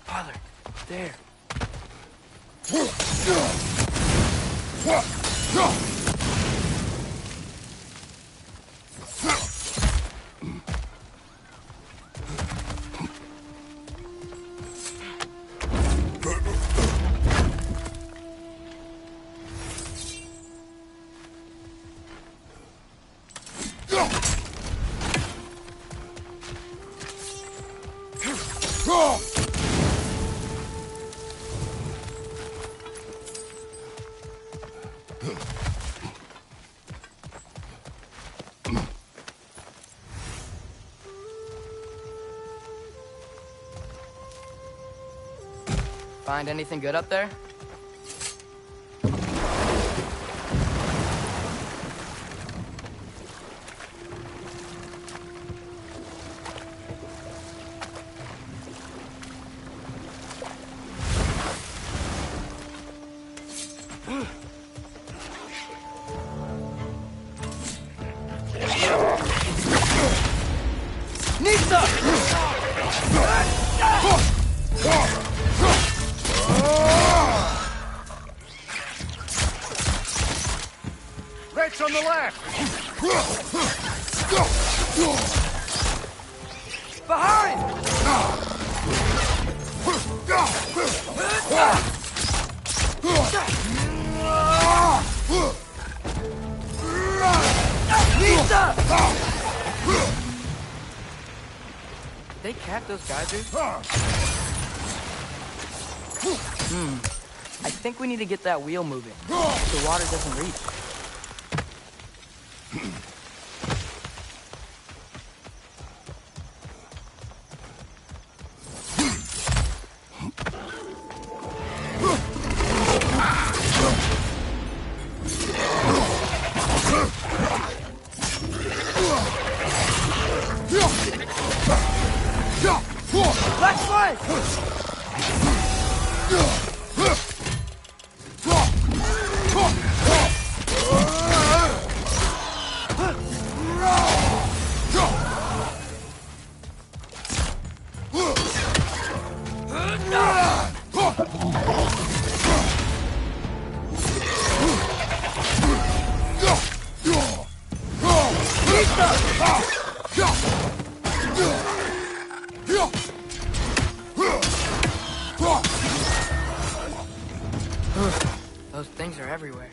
Father, there. Find anything good up there? Red's on the left! Behind! Lisa! Did they cap those geysers? I think we need to get that wheel moving. The water doesn't reach. Left one! Those things are everywhere.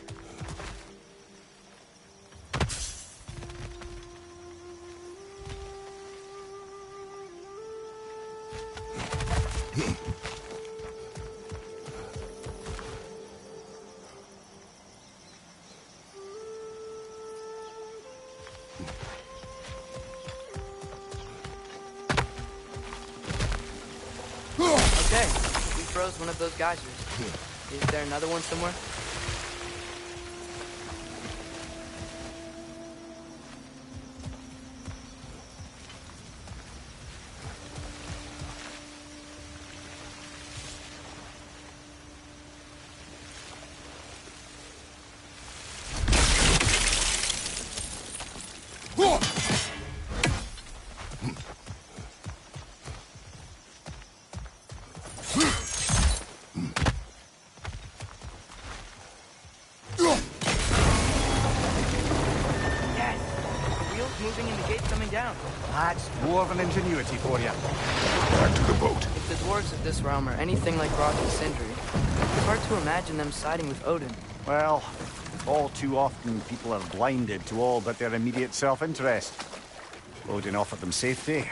Okay, we froze one of those geysers. Is there another one somewhere? Moving and the gate's coming down. That's dwarven ingenuity for you. Back to the boat. If the dwarves of this realm are anything like Rock and Sindri, it's hard to imagine them siding with Odin. Well, all too often people are blinded to all but their immediate self-interest. Odin offered them safety,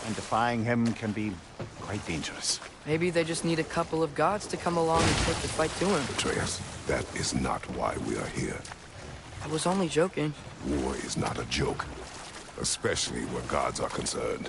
and defying him can be quite dangerous. Maybe they just need a couple of gods to come along and take the fight to him. Atreus, that is not why we are here. I was only joking. War is not a joke, especially where gods are concerned.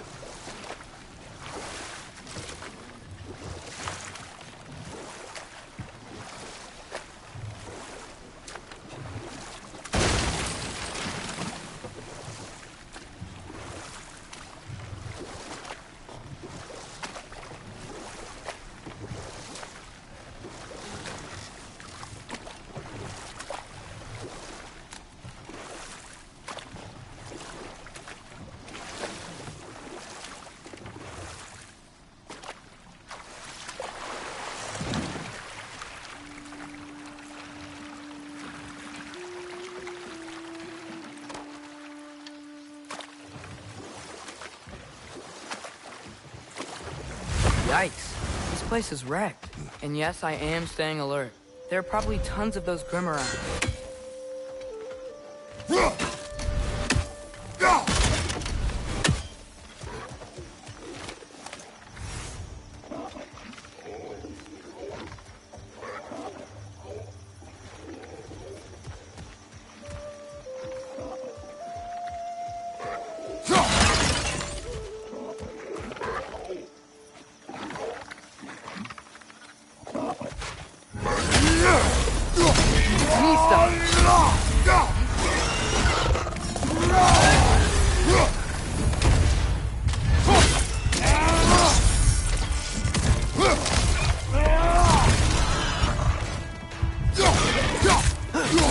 Yikes. This place is wrecked. And yes, I am staying alert. There are probably tons of those Grim around.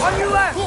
On your left!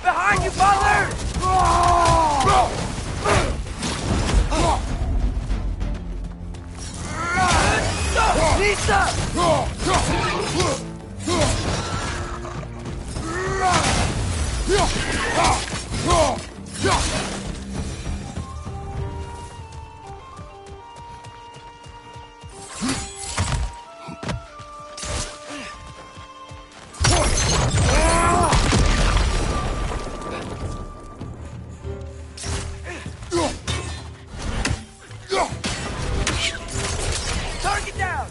Behind you, father! Lisa! Target down!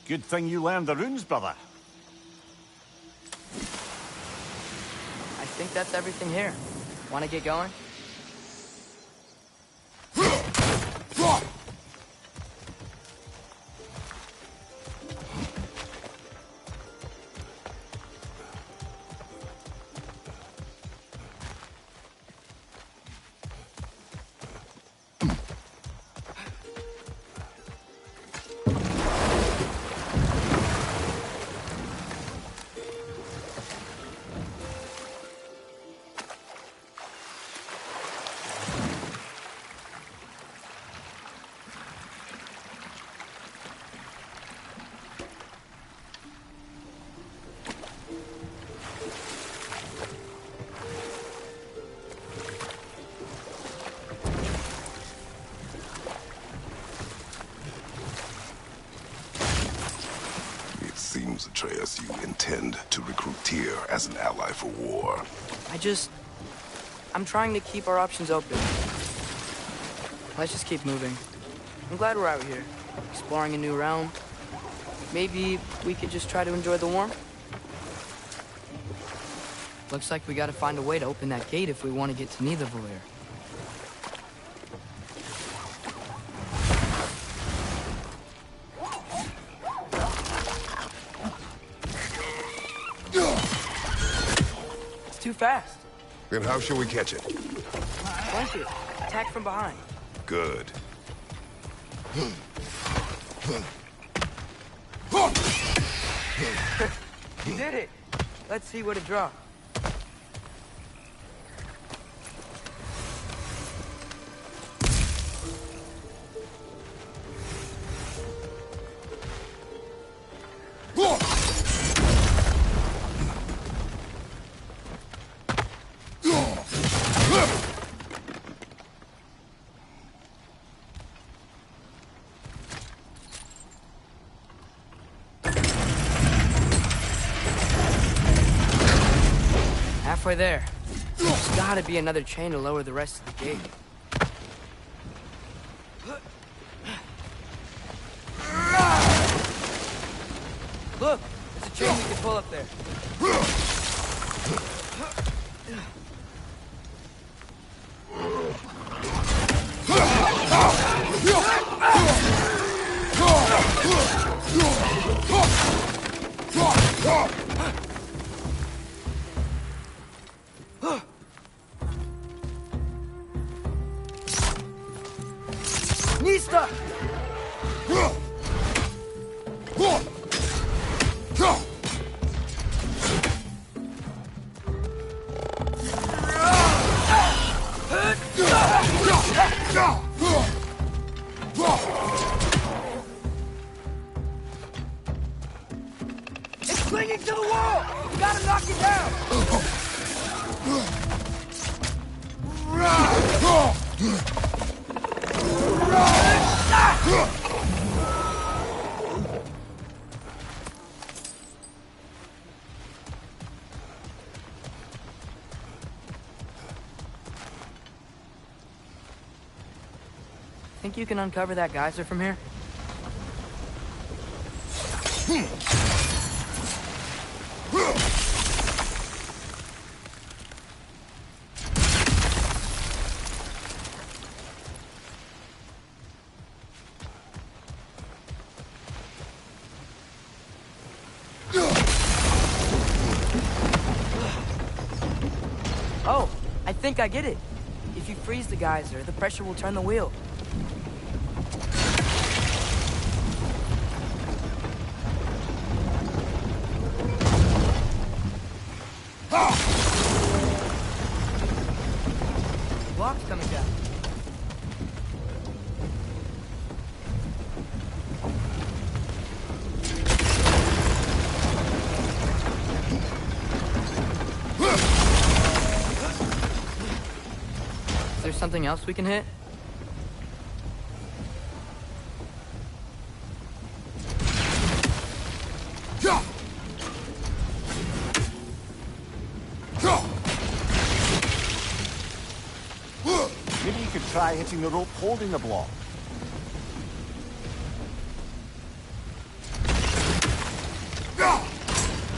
Good thing you learned the runes, brother. I think that's everything here. Want to get going? Seems, Atreus, you intend to recruit Tyr as an ally for war. I'm trying to keep our options open. Let's just keep moving. I'm glad we're out here, exploring a new realm. Maybe we could just try to enjoy the warmth? Looks like we gotta find a way to open that gate if we want to get to Nidavellir. It's too fast. Then how shall we catch it? Flank it. Attack from behind. Good. You did it. Let's see what it dropped. Halfway there. There's gotta be another chain to lower the rest of the gate. Look! There's a chain we can pull up there. Nista! It's clinging to the wall! You gotta knock it down! Think you can uncover that geyser from here? Oh, I think I get it. If you freeze the geyser, the pressure will turn the wheel. Block's coming down. Is there something else we can hit? Maybe you could try hitting the rope holding the block.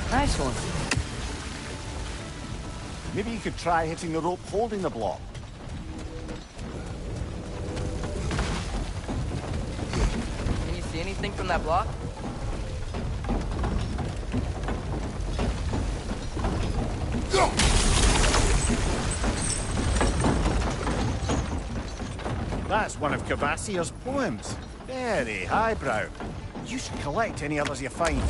Nice one. Maybe you could try hitting the rope holding the block. Can you see anything from that block? That's one of Cavassier's poems. Very highbrow. You should collect any others you find.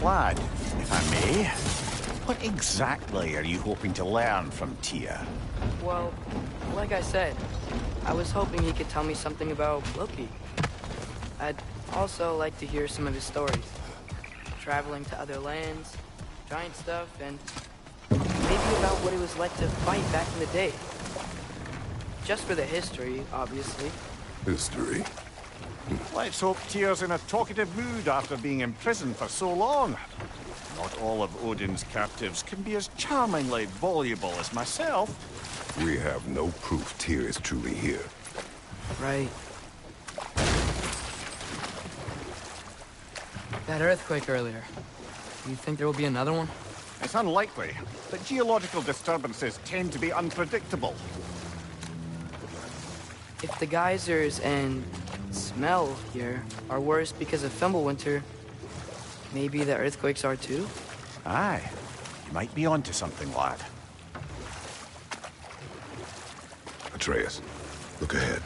Lad, if I may, what exactly are you hoping to learn from Tyr? Well, like I said, I was hoping he could tell me something about Loki. I'd also like to hear some of his stories. Traveling to other lands, giant stuff, and maybe about what it was like to fight back in the day. Just for the history, obviously. History? Let's hope Tyr's in a talkative mood after being imprisoned for so long. Not all of Odin's captives can be as charmingly voluble as myself. We have no proof Tyr is truly here. Right. That earthquake earlier. Do you think there will be another one? It's unlikely, but geological disturbances tend to be unpredictable. If the geysers and smell here are worse because of Fimbulwinter, maybe the earthquakes are too? Aye. You might be onto something, lad. Atreus, look ahead.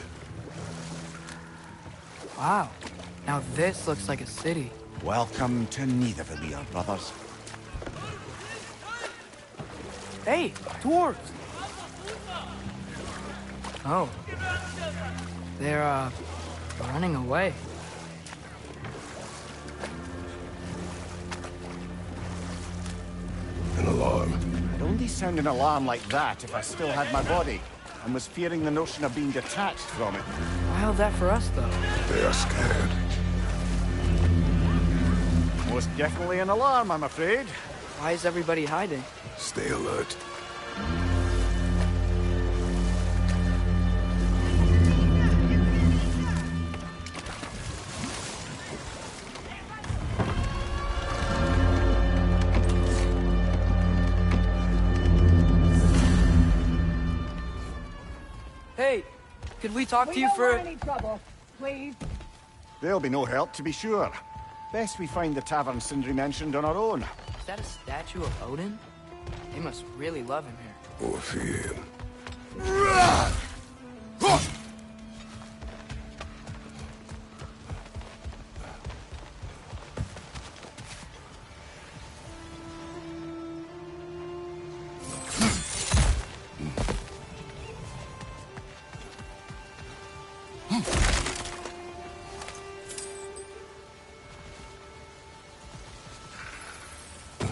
Wow. Now this looks like a city. Welcome to Nidavellir, brothers. Hey, dwarves! Oh. They're, running away. An alarm. I'd only sound an alarm like that if I still had my body, and was fearing the notion of being detached from it. Wild that for us, though. They are scared. Most definitely an alarm, I'm afraid. Why is everybody hiding? Stay alert. Hey, could we talk to you for... any trouble, please. There'll be no help, to be sure. Best we find the tavern Sindri mentioned on our own. Is that a statue of Odin? They must really love him here. Or fear him.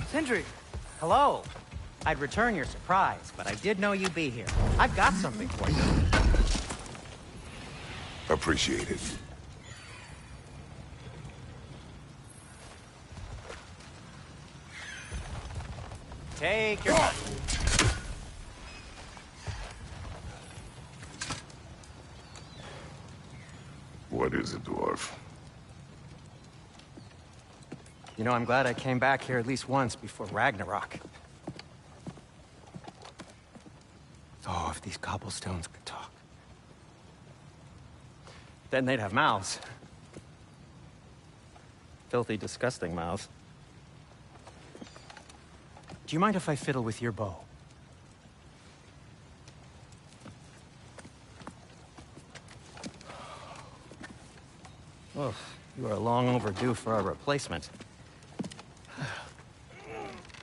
Sindri! Hello. I'd return your surprise, but I did know you'd be here. I've got something for you. Appreciate it. Take your time. What is it, dwarf? You know, I'm glad I came back here at least once before Ragnarok. Oh, if these cobblestones could talk. Then they'd have mouths. Filthy, disgusting mouths. Do you mind if I fiddle with your bow? Oh, you are long overdue for a replacement.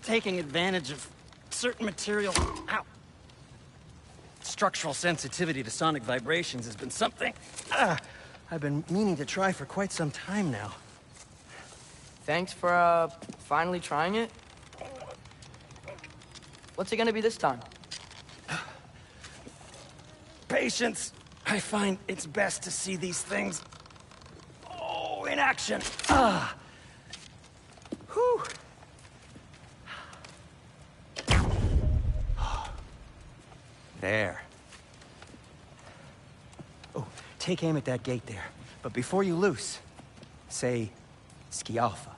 Taking advantage of certain material... Ow! Structural sensitivity to sonic vibrations has been something I've been meaning to try for quite some time now. Thanks for, finally trying it. What's it gonna be this time? Patience. I find it's best to see these things... Oh, in action. Whew. There. Oh, take aim at that gate there. But before you loose, say, Skialfa.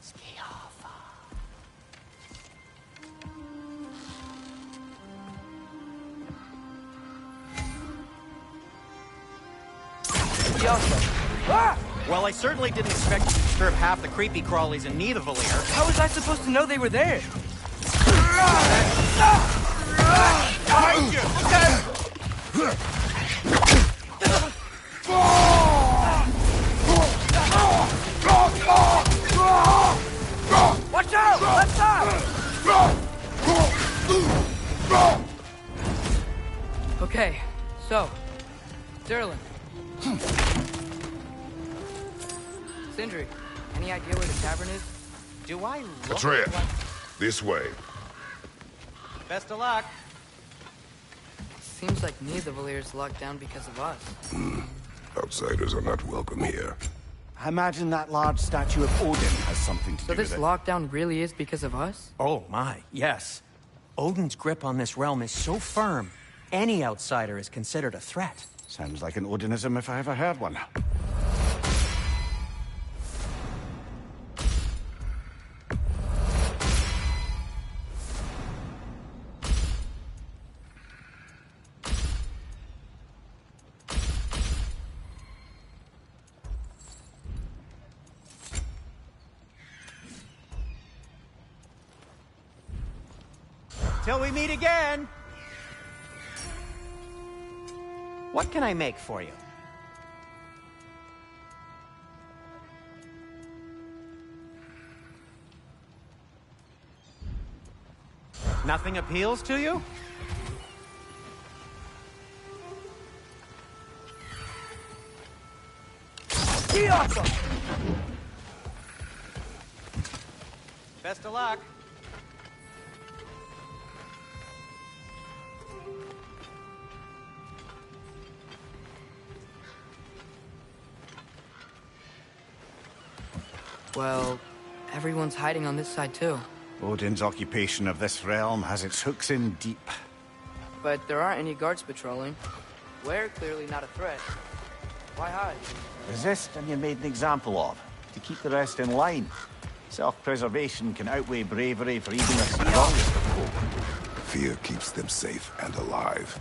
Skialfa. Ah! Well, I certainly didn't expect you to disturb half the creepy crawlies in Nidavellir. How was I supposed to know they were there? Behind you! Look out! Watch out! Left side! Okay, so, Durlin. Sindri, Any idea where the tavern is? Do I look Atreus, like... this way. Best of luck. Seems like neither of Valyr's locked down because of us. Outsiders are not welcome here. I imagine that large statue of Odin has something to So do this with it. lockdown really is because of us? Oh my, yes. Odin's grip on this realm is so firm, any outsider is considered a threat. Sounds like an Odinism if I ever heard one. Till we meet again! What can I make for you? Nothing appeals to you? Best of luck. Well, everyone's hiding on this side too. Odin's occupation of this realm has its hooks in deep. But there aren't any guards patrolling. We're clearly not a threat. Why hide? Resist and you're made an example of, to keep the rest in line. Self-preservation can outweigh bravery for even the strongest of folk. Fear keeps them safe and alive.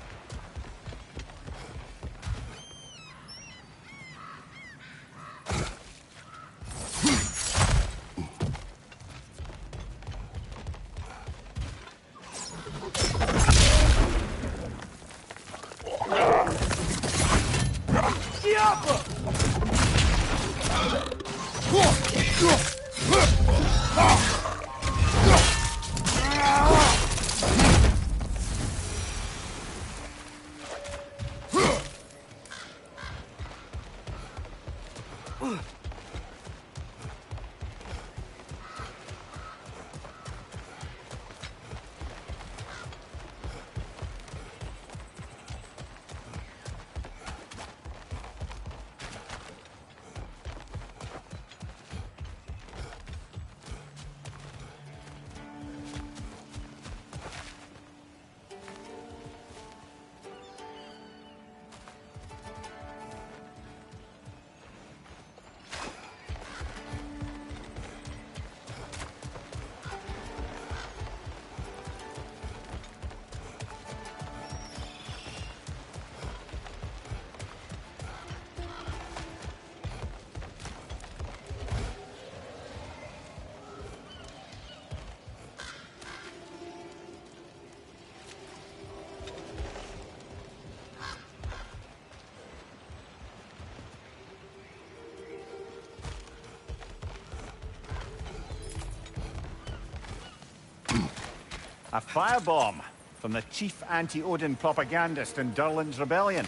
A firebomb from the chief anti-Odin propagandist in Durlin's rebellion.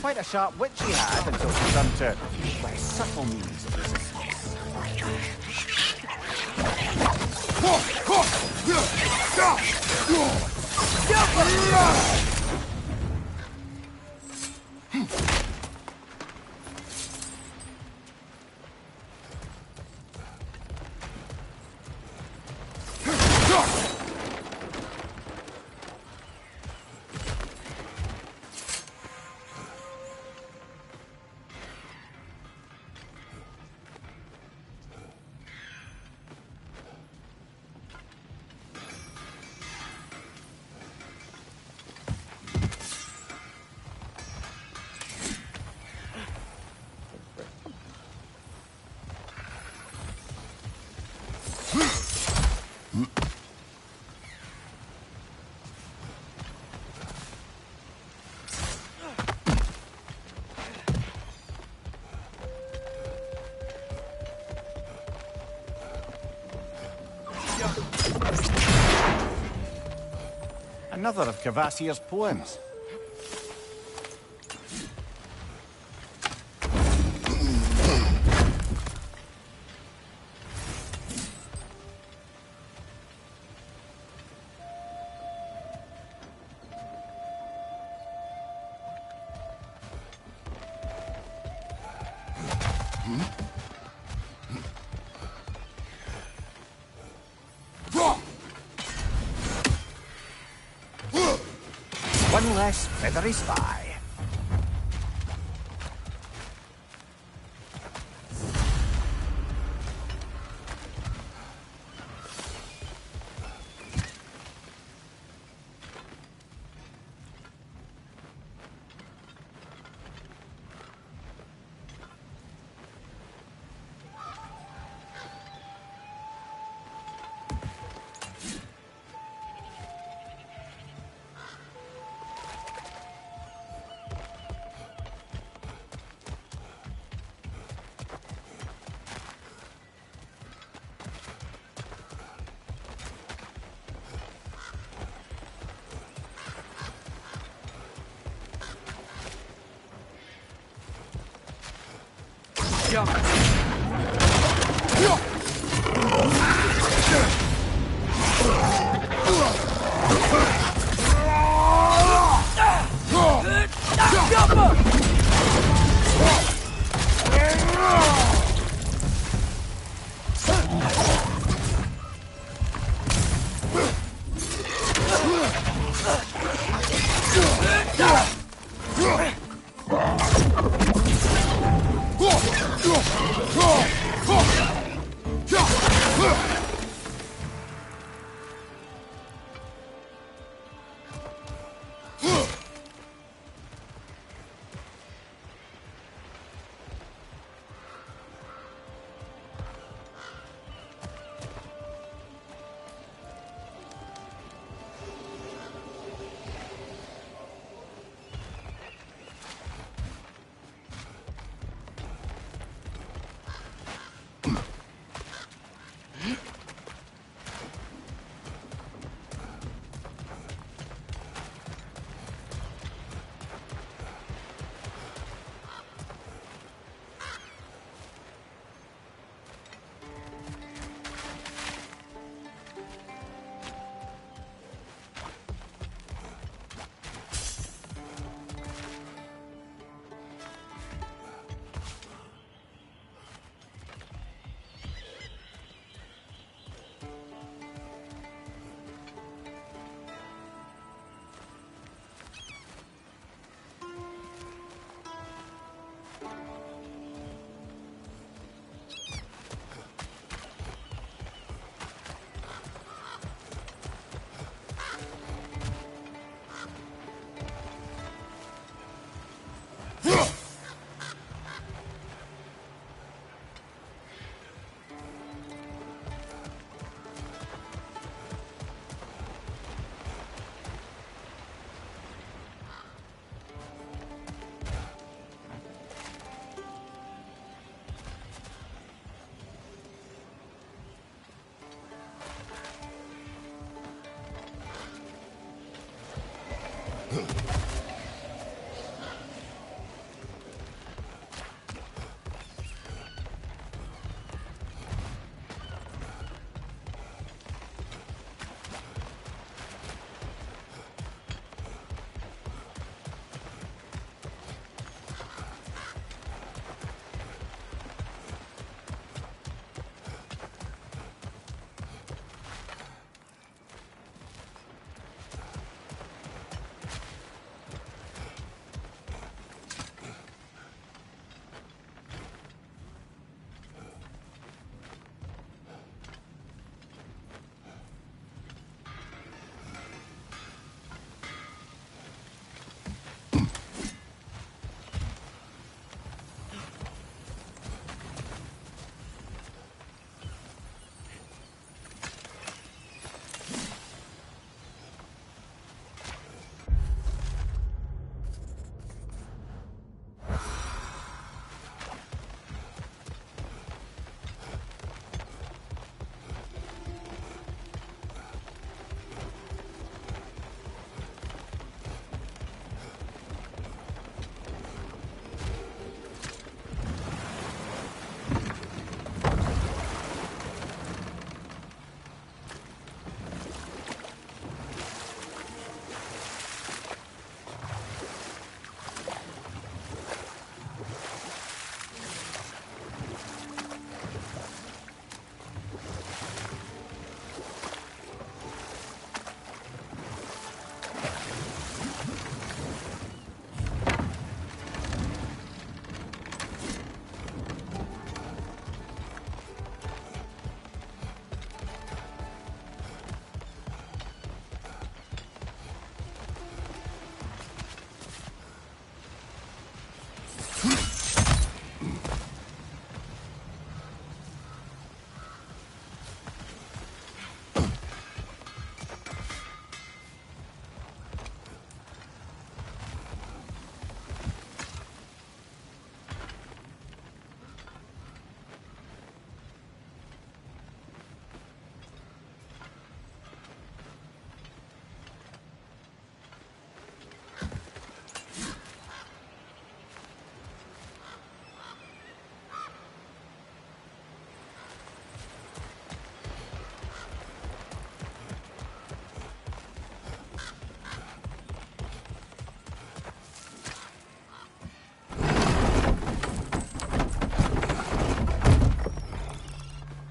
Quite a sharp witch he had until she turned to by subtle means of resistance. Another of Kvasir's poems. One less feathery spy.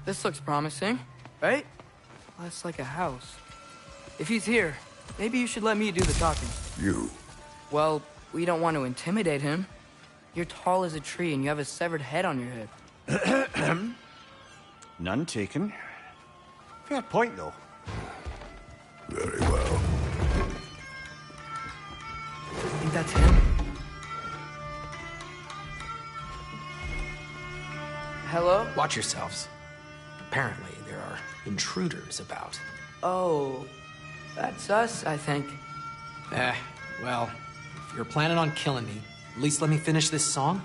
This looks promising, right? Less like a house. If he's here, maybe you should let me do the talking. You? Well, we don't want to intimidate him. You're tall as a tree and you have a severed head on your head. None taken. Fair point, though. Very well. I think that's him. Hello? Watch yourselves. Apparently, there are intruders about. Oh, that's us, I think. Well, if you're planning on killing me, at least let me finish this song.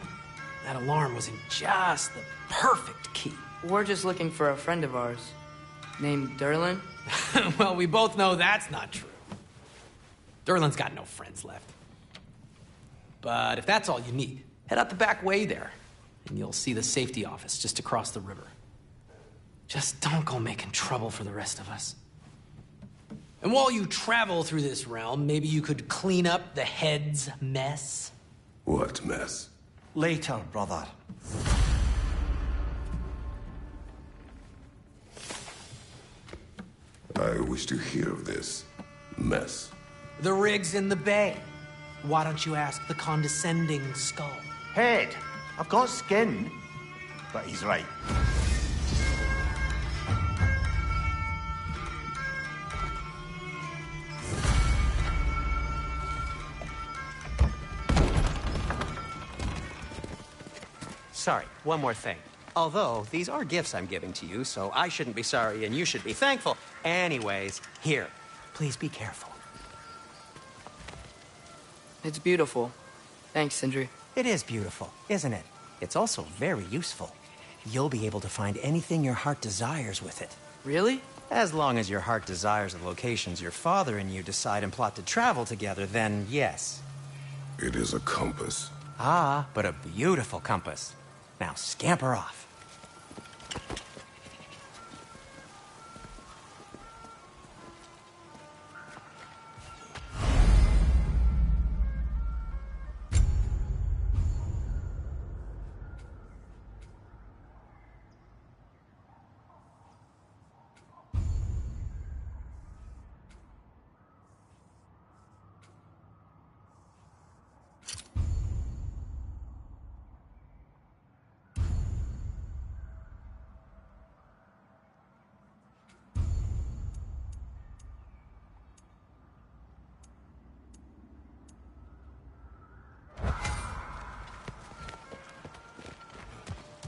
That alarm was in just the perfect key. We're just looking for a friend of ours, named Derlin. Well, we both know that's not true. Derlin's got no friends left. But if that's all you need, head out the back way there, and you'll see the safety office just across the river. Just don't go making trouble for the rest of us. And while you travel through this realm, maybe you could clean up the head's mess? What mess? Later, brother. I wish to hear of this mess. The rig's in the bay. Why don't you ask the condescending skull? Head. I've got skin. But he's right. Sorry, one more thing. Although, these are gifts I'm giving to you, so I shouldn't be sorry and you should be thankful. Anyways, here, please be careful. It's beautiful. Thanks, Sindri. It is beautiful, isn't it? It's also very useful. You'll be able to find anything your heart desires with it. Really? As long as your heart desires the locations your father and you decide and plot to travel together, then yes. It is a compass. Ah, but a beautiful compass. Now scamper off.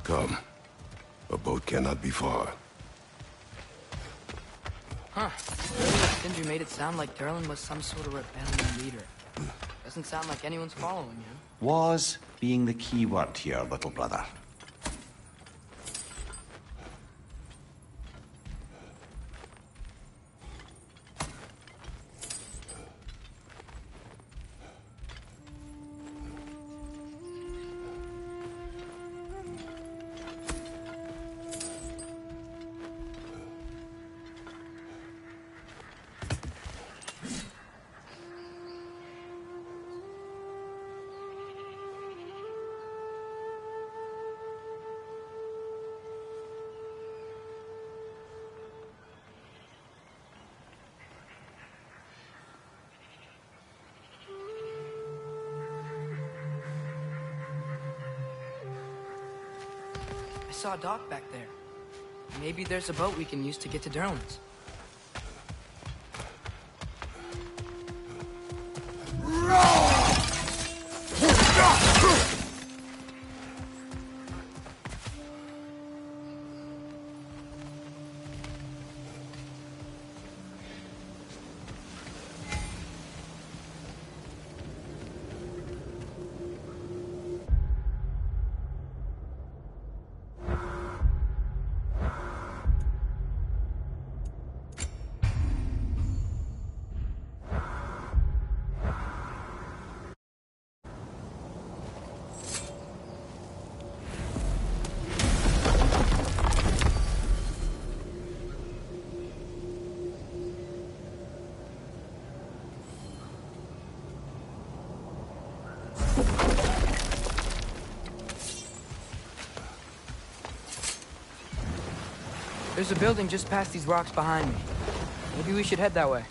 Come. A boat cannot be far. Huh. Earlier, Sindri made it sound like Derlin was some sort of rebellion leader. Doesn't sound like anyone's following him. Was being the key word here, little brother. I saw a dock back there. Maybe there's a boat we can use to get to Derlin's. There's a building just past these rocks behind me. Maybe we should head that way.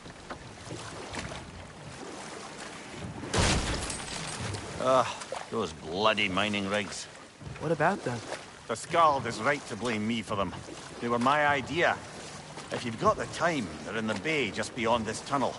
Those bloody mining rigs. What about them? The Skald is right to blame me for them. They were my idea. If you've got the time, they're in the bay just beyond this tunnel.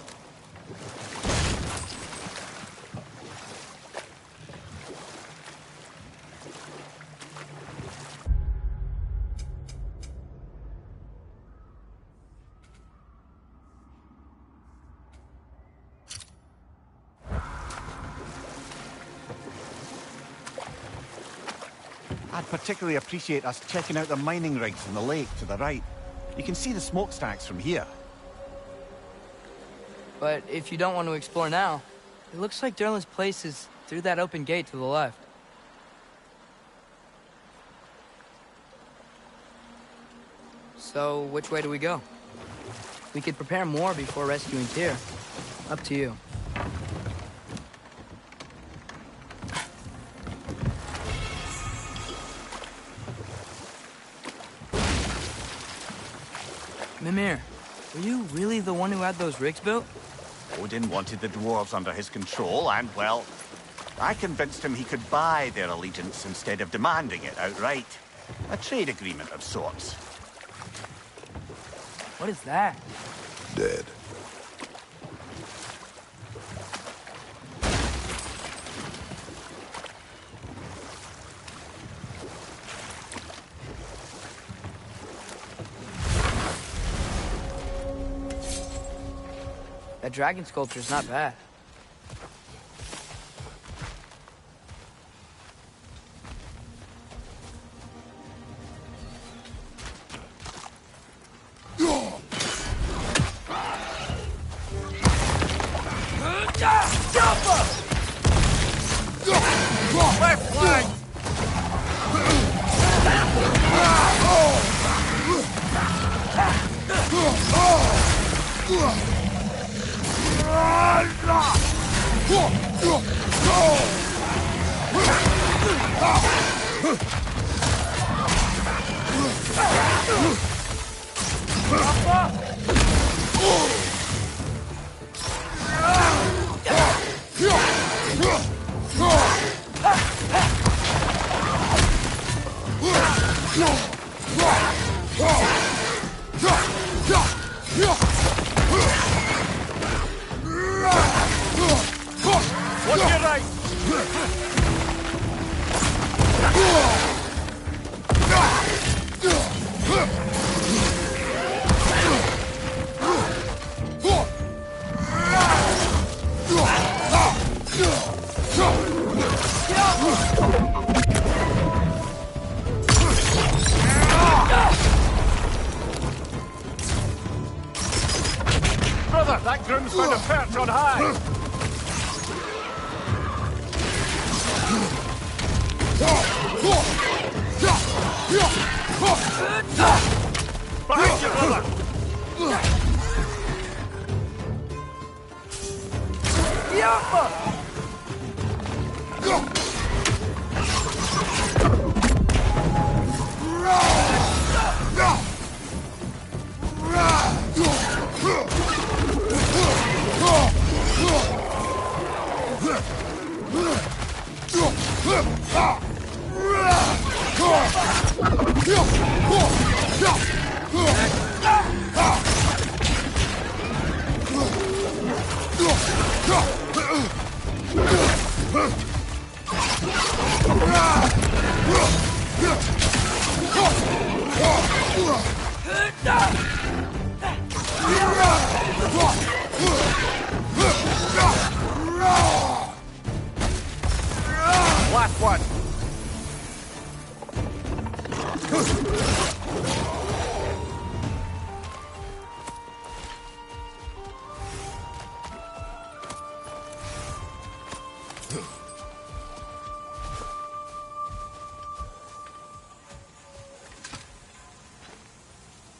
I'd particularly appreciate us checking out the mining rigs in the lake to the right. You can see the smokestacks from here. But if you don't want to explore now, it looks like Durlin's place is through that open gate to the left. So, which way do we go? We could prepare more before rescuing Tyr. Up to you. Mimir, were you really the one who had those rigs built? Odin wanted the dwarves under his control, and, well, I convinced him he could buy their allegiance instead of demanding it outright. A trade agreement of sorts. What is that? Dead. That dragon sculpture's not bad. Left flank! What's your right? Brother, that groom's found a perch on high. Behind you, brother! Last one.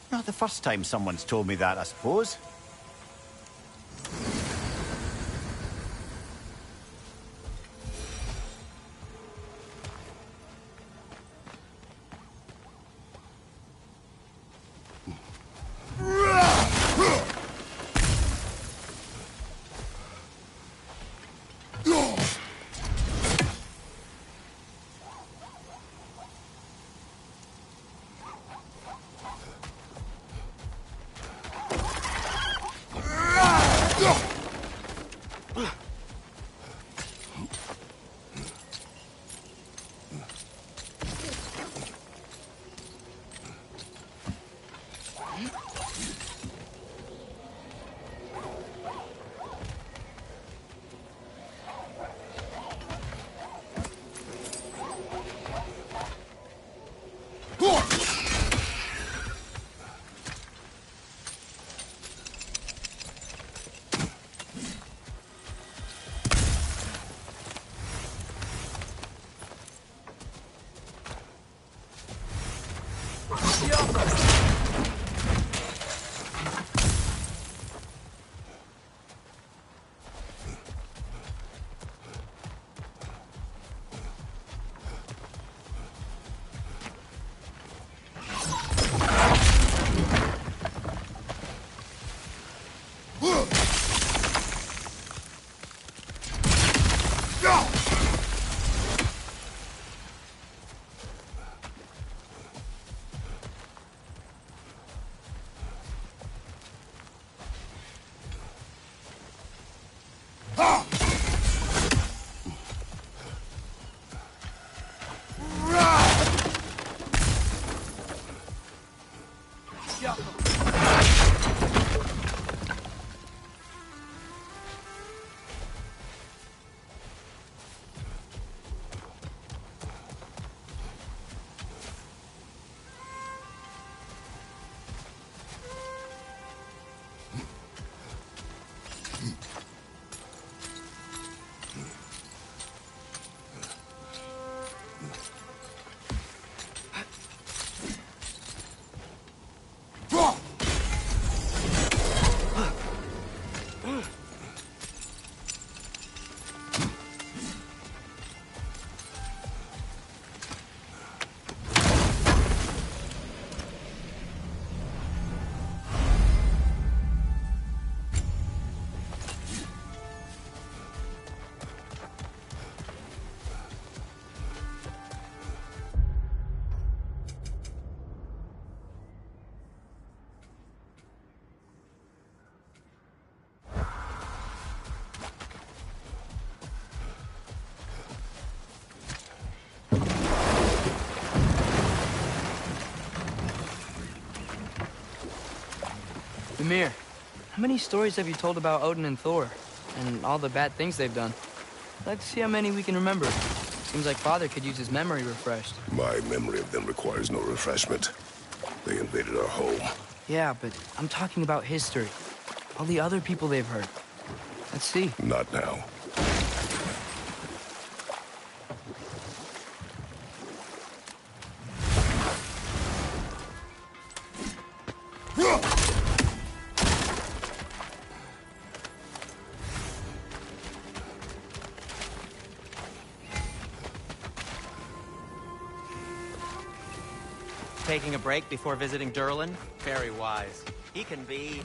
Not the first time someone's told me that, I suppose. Mimir, how many stories have you told about Odin and Thor? And all the bad things they've done? I'd like to see how many we can remember. Seems like Father could use his memory refreshed. My memory of them requires no refreshment. They invaded our home. Yeah, but I'm talking about history. All the other people they've hurt. Let's see. Not now. Taking a break before visiting Durlin? Very wise. He can be...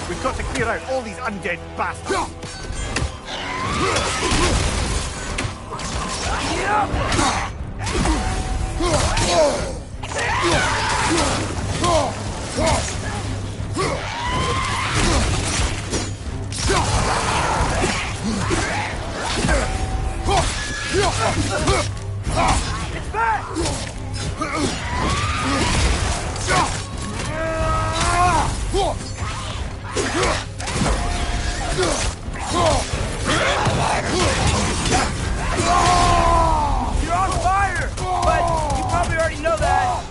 We've got to clear out all these undead bastards! It's back! You're on fire! But you probably already know that.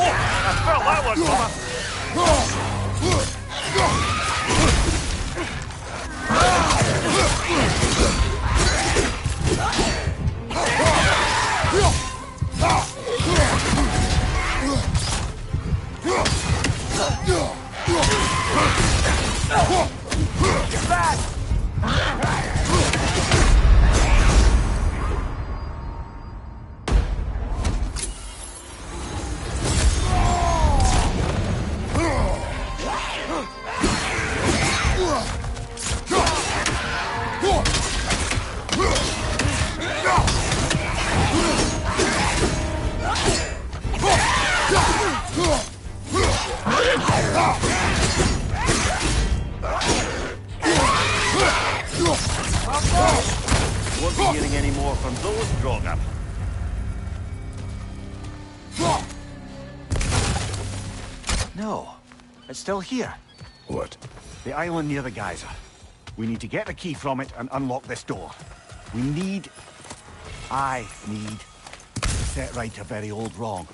I felt that one, Mama. Get back! Won't be getting any more from those Grogan. No, it's still here. What? The island near the geyser. We need to get the key from it and unlock this door. I need to set right a very old wrong.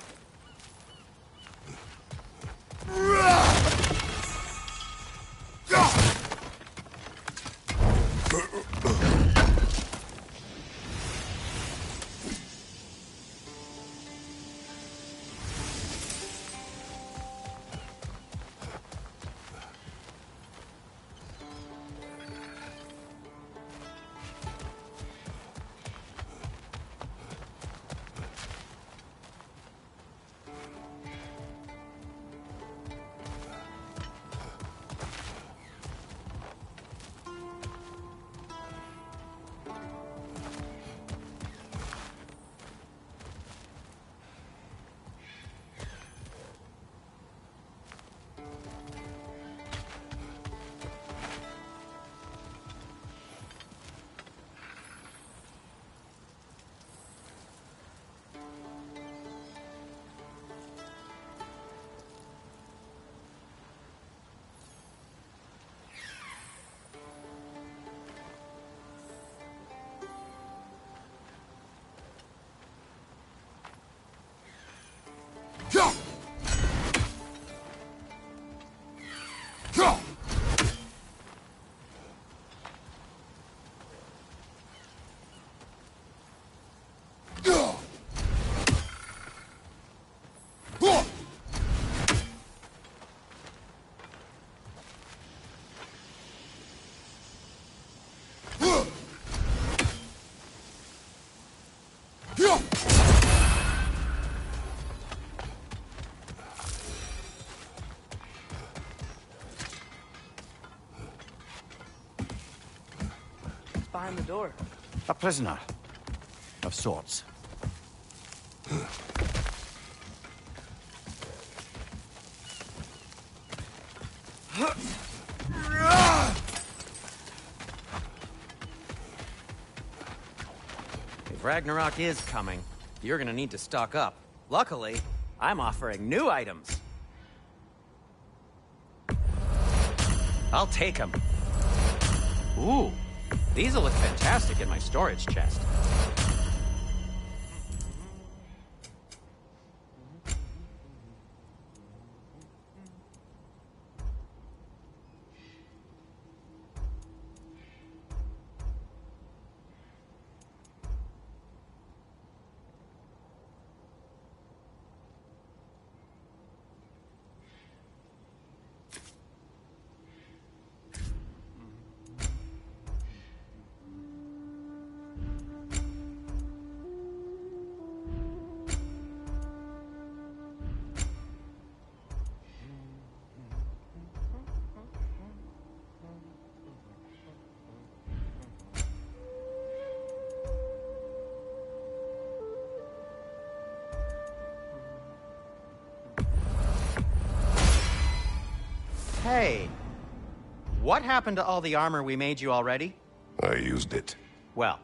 Behind the door. A prisoner. Of sorts. If Ragnarok is coming, you're gonna need to stock up. Luckily, I'm offering new items. I'll take them. Ooh, these'll look fantastic in my storage chest. Hey, what happened to all the armor we made you already? I used it. Well,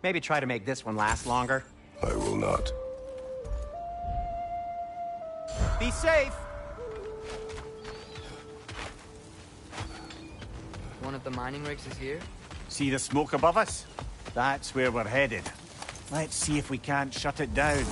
maybe try to make this one last longer. I will not. Be safe! One of the mining rigs is here? See the smoke above us? That's where we're headed. Let's see if we can't shut it down.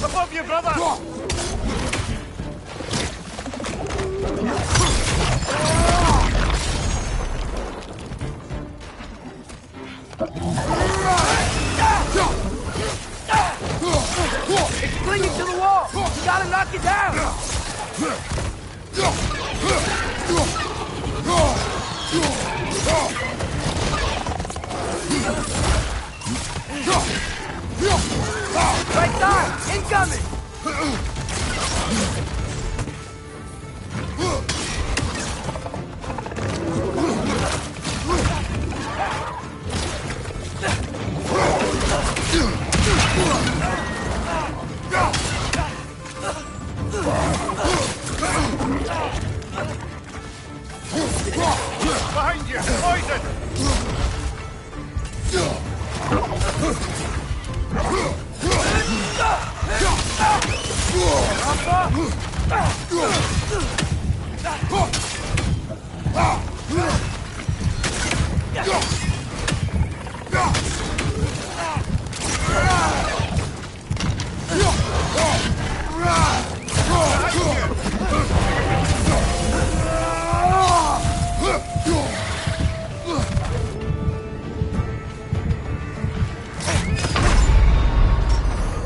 Above you, brother! It's clinging to the wall! You gotta knock it down! Right side! Incoming!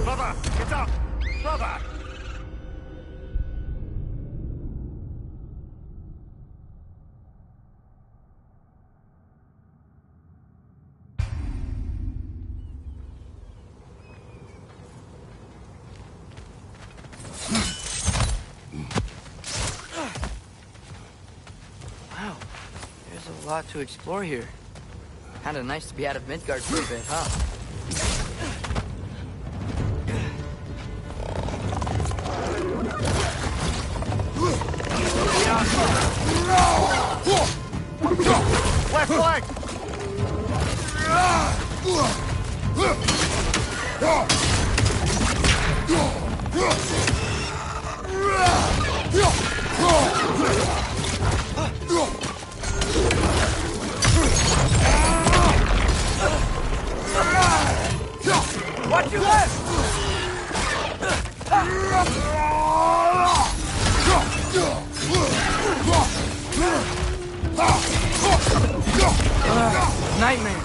Brother, get up! Brother! Wow, there's a lot to explore here. Kinda nice to be out of Midgard for a bit, huh? Left flank! Watch your left! Nightmare.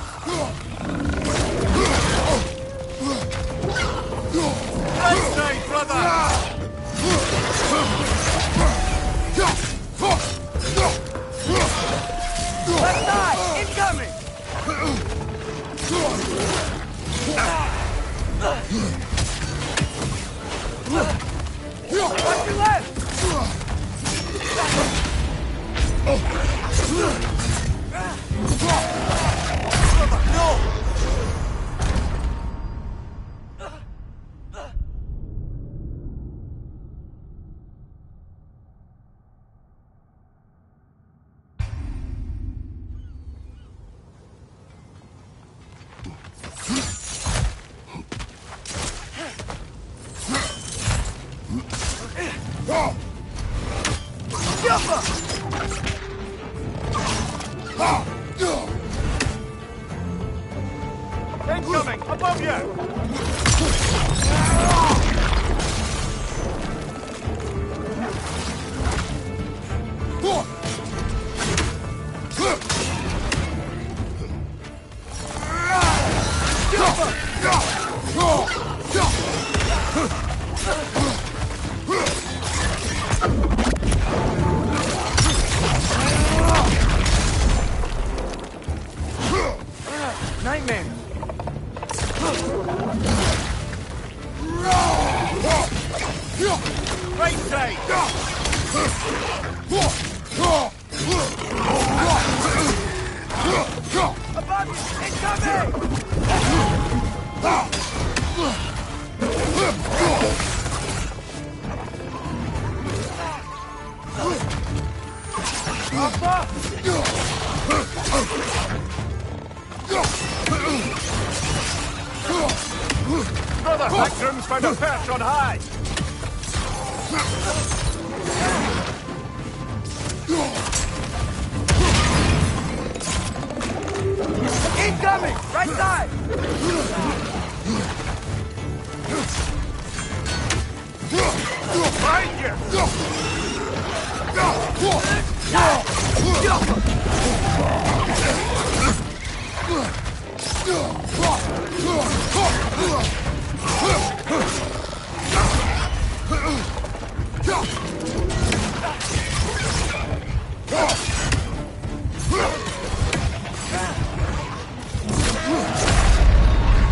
Right side, brother! Left side, incoming! Watch your left! Incoming! Above you! Nightmare. Right side! Above you, incoming! Brother, Backroom's found a perch on high! Incoming! Right side! Behind you!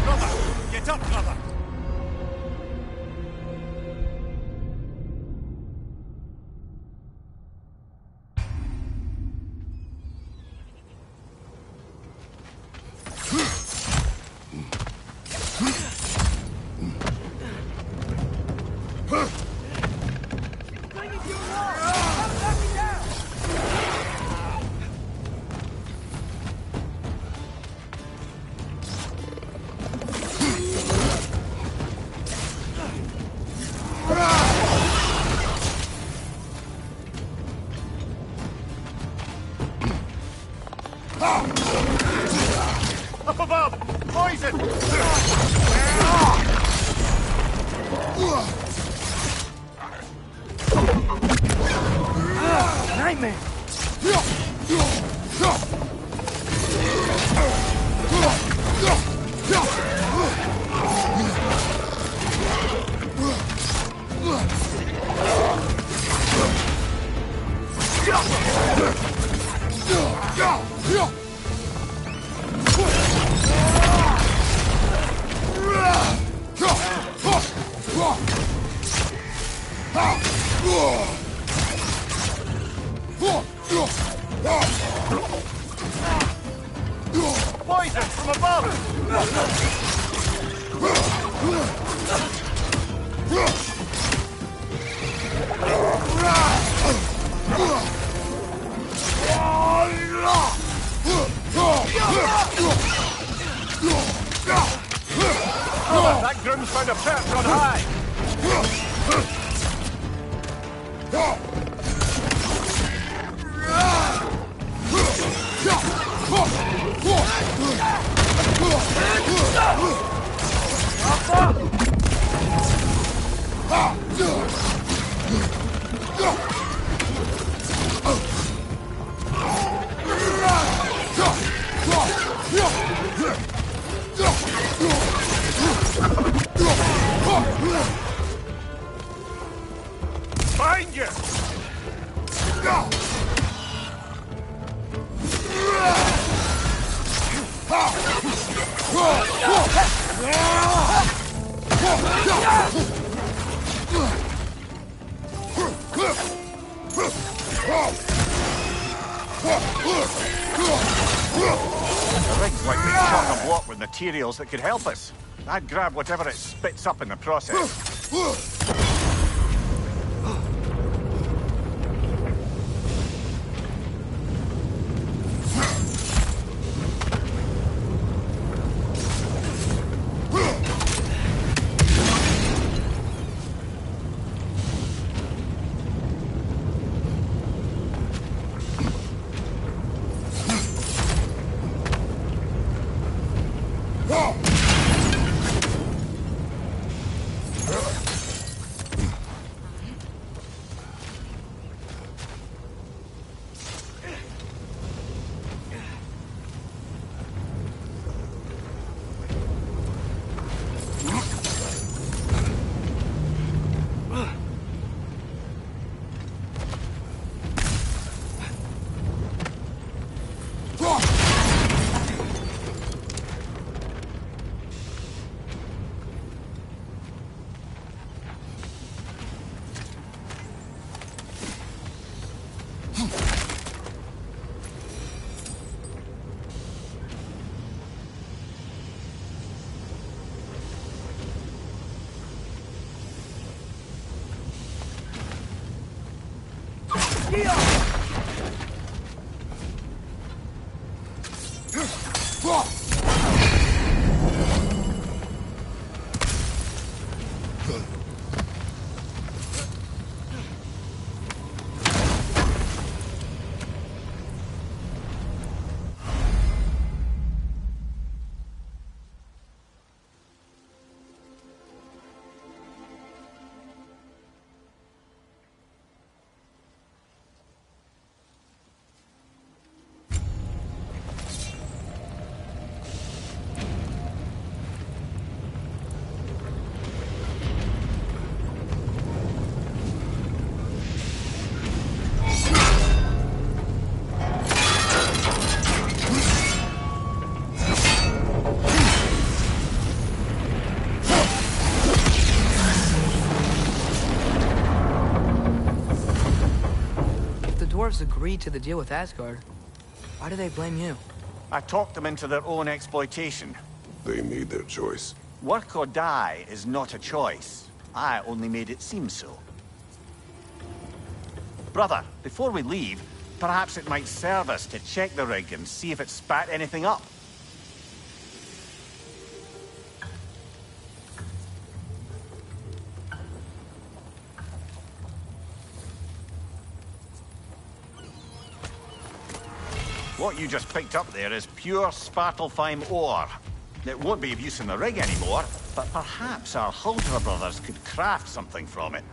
Brother, get up, brother! Up above! Poison! Nightmare! Poison from above! That groom's found a perch on high! Find you! The rig's like being chock-a-block with materials that could help us. I'd grab whatever it spits up in the process. Dwarves agreed to the deal with Asgard. Why do they blame you? I talked them into their own exploitation. They made their choice. Work or die is not a choice. I only made it seem so. Brother, before we leave, perhaps it might serve us to check the rig and see if it spat anything up. What you just picked up there is pure Svartalfheim ore. It won't be of use in the rig anymore, but perhaps our Huldra brothers could craft something from it.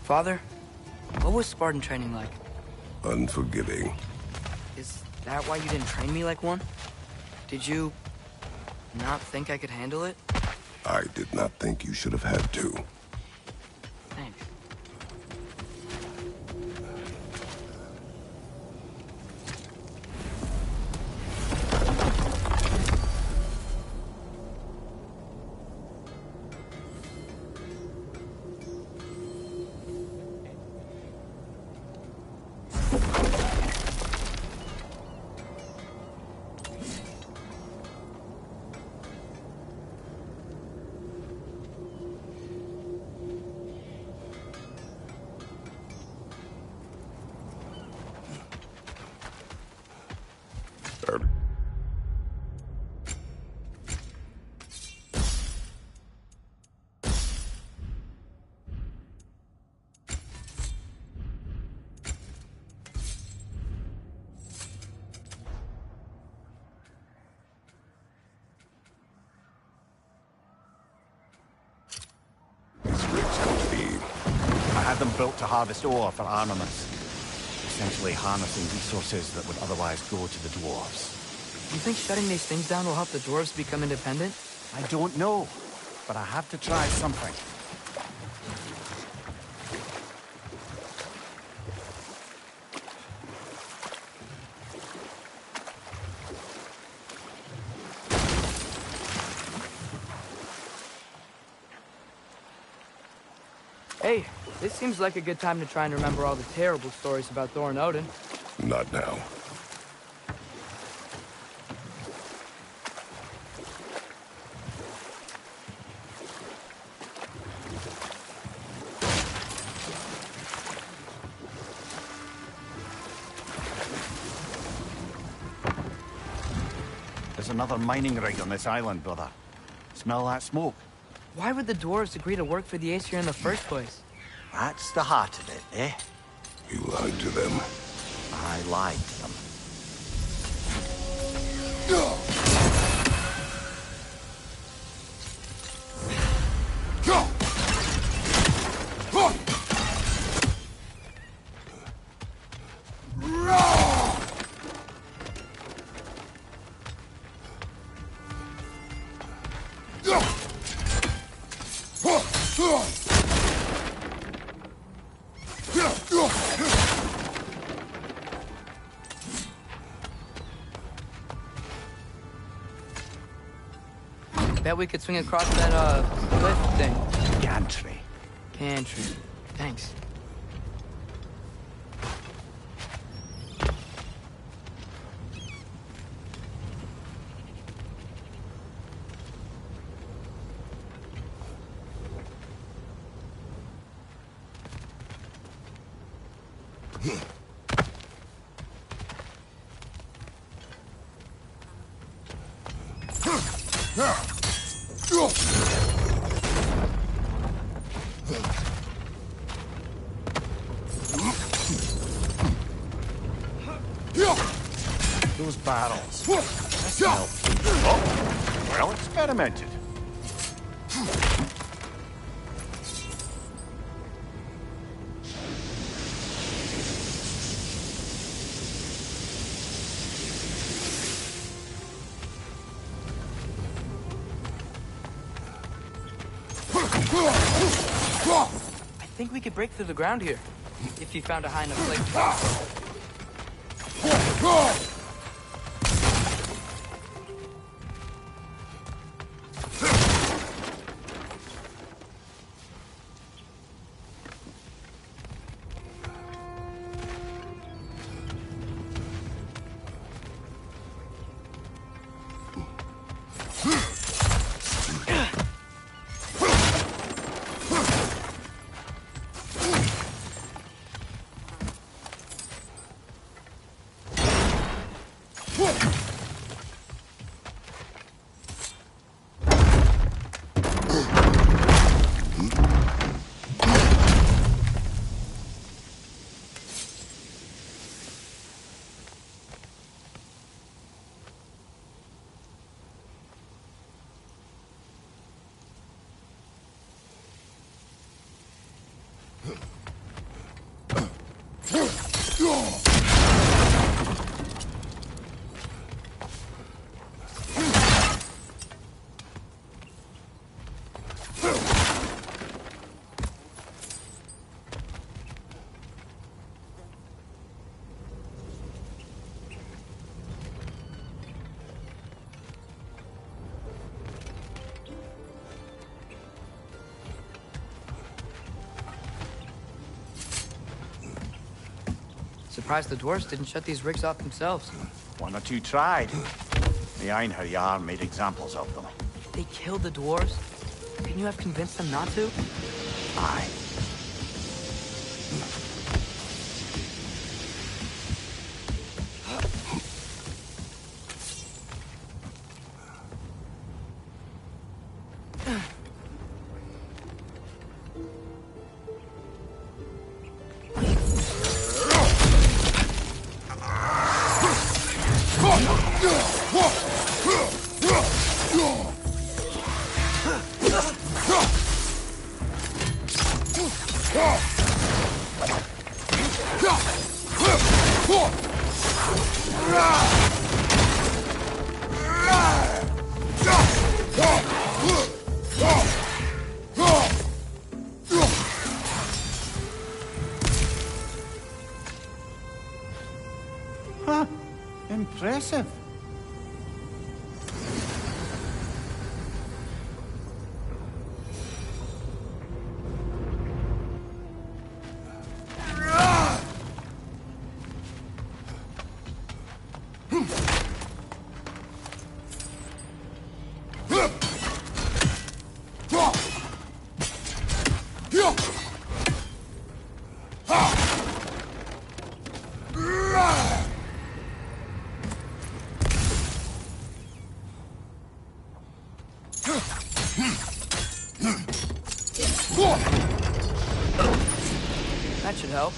Father, what was Spartan training like? Unforgiving. Is that why you didn't train me like one? Did you not think I could handle it? I did not think you should have had to. Thanks. Them built to harvest ore for armaments. Essentially harnessing resources that would otherwise go to the dwarves. You think shutting these things down will help the dwarves become independent? I don't know, but I have to try something. Hey, this seems like a good time to try and remember all the terrible stories about Thor and Odin. Not now. There's another mining rig on this island, brother. Smell that smoke? Why would the dwarves agree to work for the Aesir in the first place? That's the heart of it, eh? You lied to them. I lied to them. Bet we could swing across that, cliff thing. Gantry. Gantry. Thanks. Those barrels. Oh, well experimented. I think we could break through the ground here, if you found a high enough place. Surprised the dwarves didn't shut these rigs off themselves. One or two tried. The Einherjar made examples of them. They killed the dwarves? Couldn't you have convinced them not to? Aye. Huh. Impressive. That should help.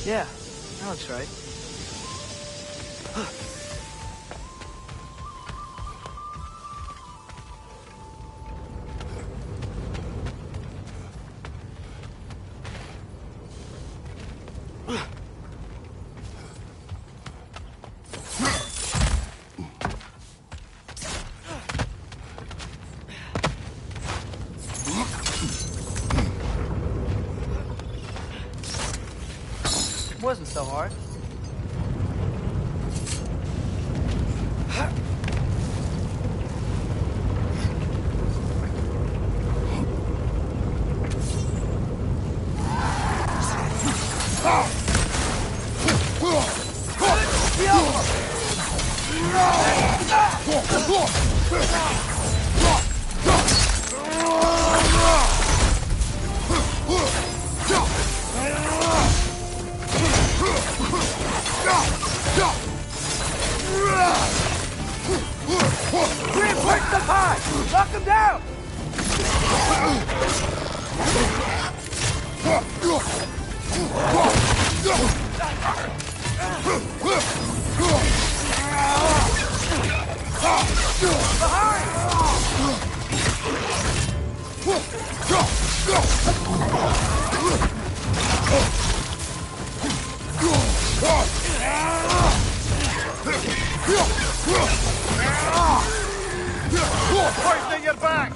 Yeah, that looks right. It wasn't so hard. Reinforce the pie! Lock him down! Poison in your back!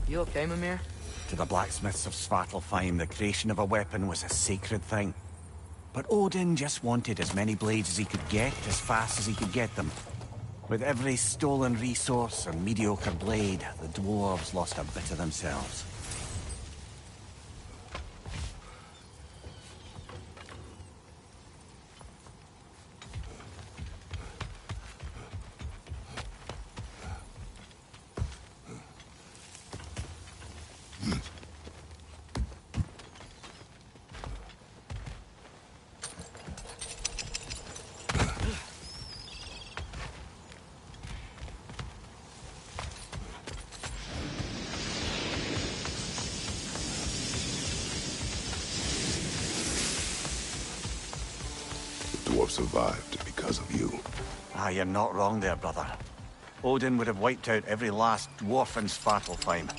You okay, Mimir? To the blacksmiths of Svartalfheim, the creation of a weapon was a sacred thing. But Odin just wanted as many blades as he could get, as fast as he could get them. With every stolen resource and mediocre blade, the dwarves lost a bit of themselves. Survived because of you. Ah, you're not wrong there, brother. Odin would have wiped out every last dwarf in Svartalfheim.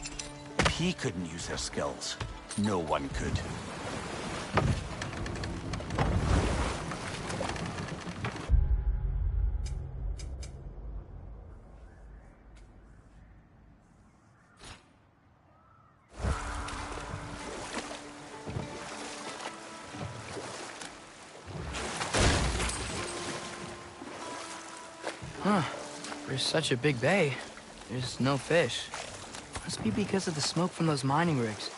If he couldn't use their skills, no one could. Huh. For such a big bay, there's no fish. Must be because of the smoke from those mining rigs.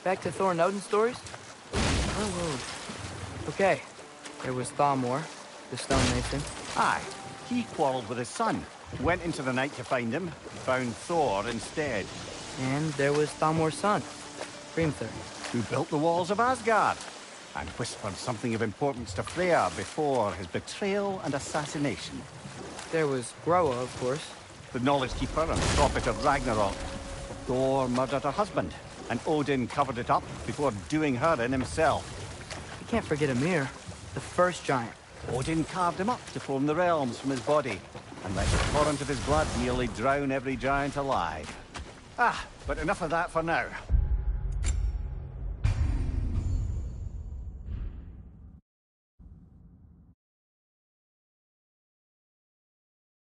Back to Thor and Odin stories? Oh, okay. There was Thamor, the stonemason. Aye, he quarreled with his son. Went into the night to find him, found Thor instead. And there was Thamor's son, Hrimthur. Who built the walls of Asgard, and whispered something of importance to Freya before his betrayal and assassination. There was Groa, of course. The knowledge keeper and prophet of Ragnarok. Thor murdered her husband, and Odin covered it up before doing her in himself. You can't forget Ymir, the first giant. Odin carved him up to form the realms from his body, and let the torrent of his blood nearly drown every giant alive. Ah, but enough of that for now.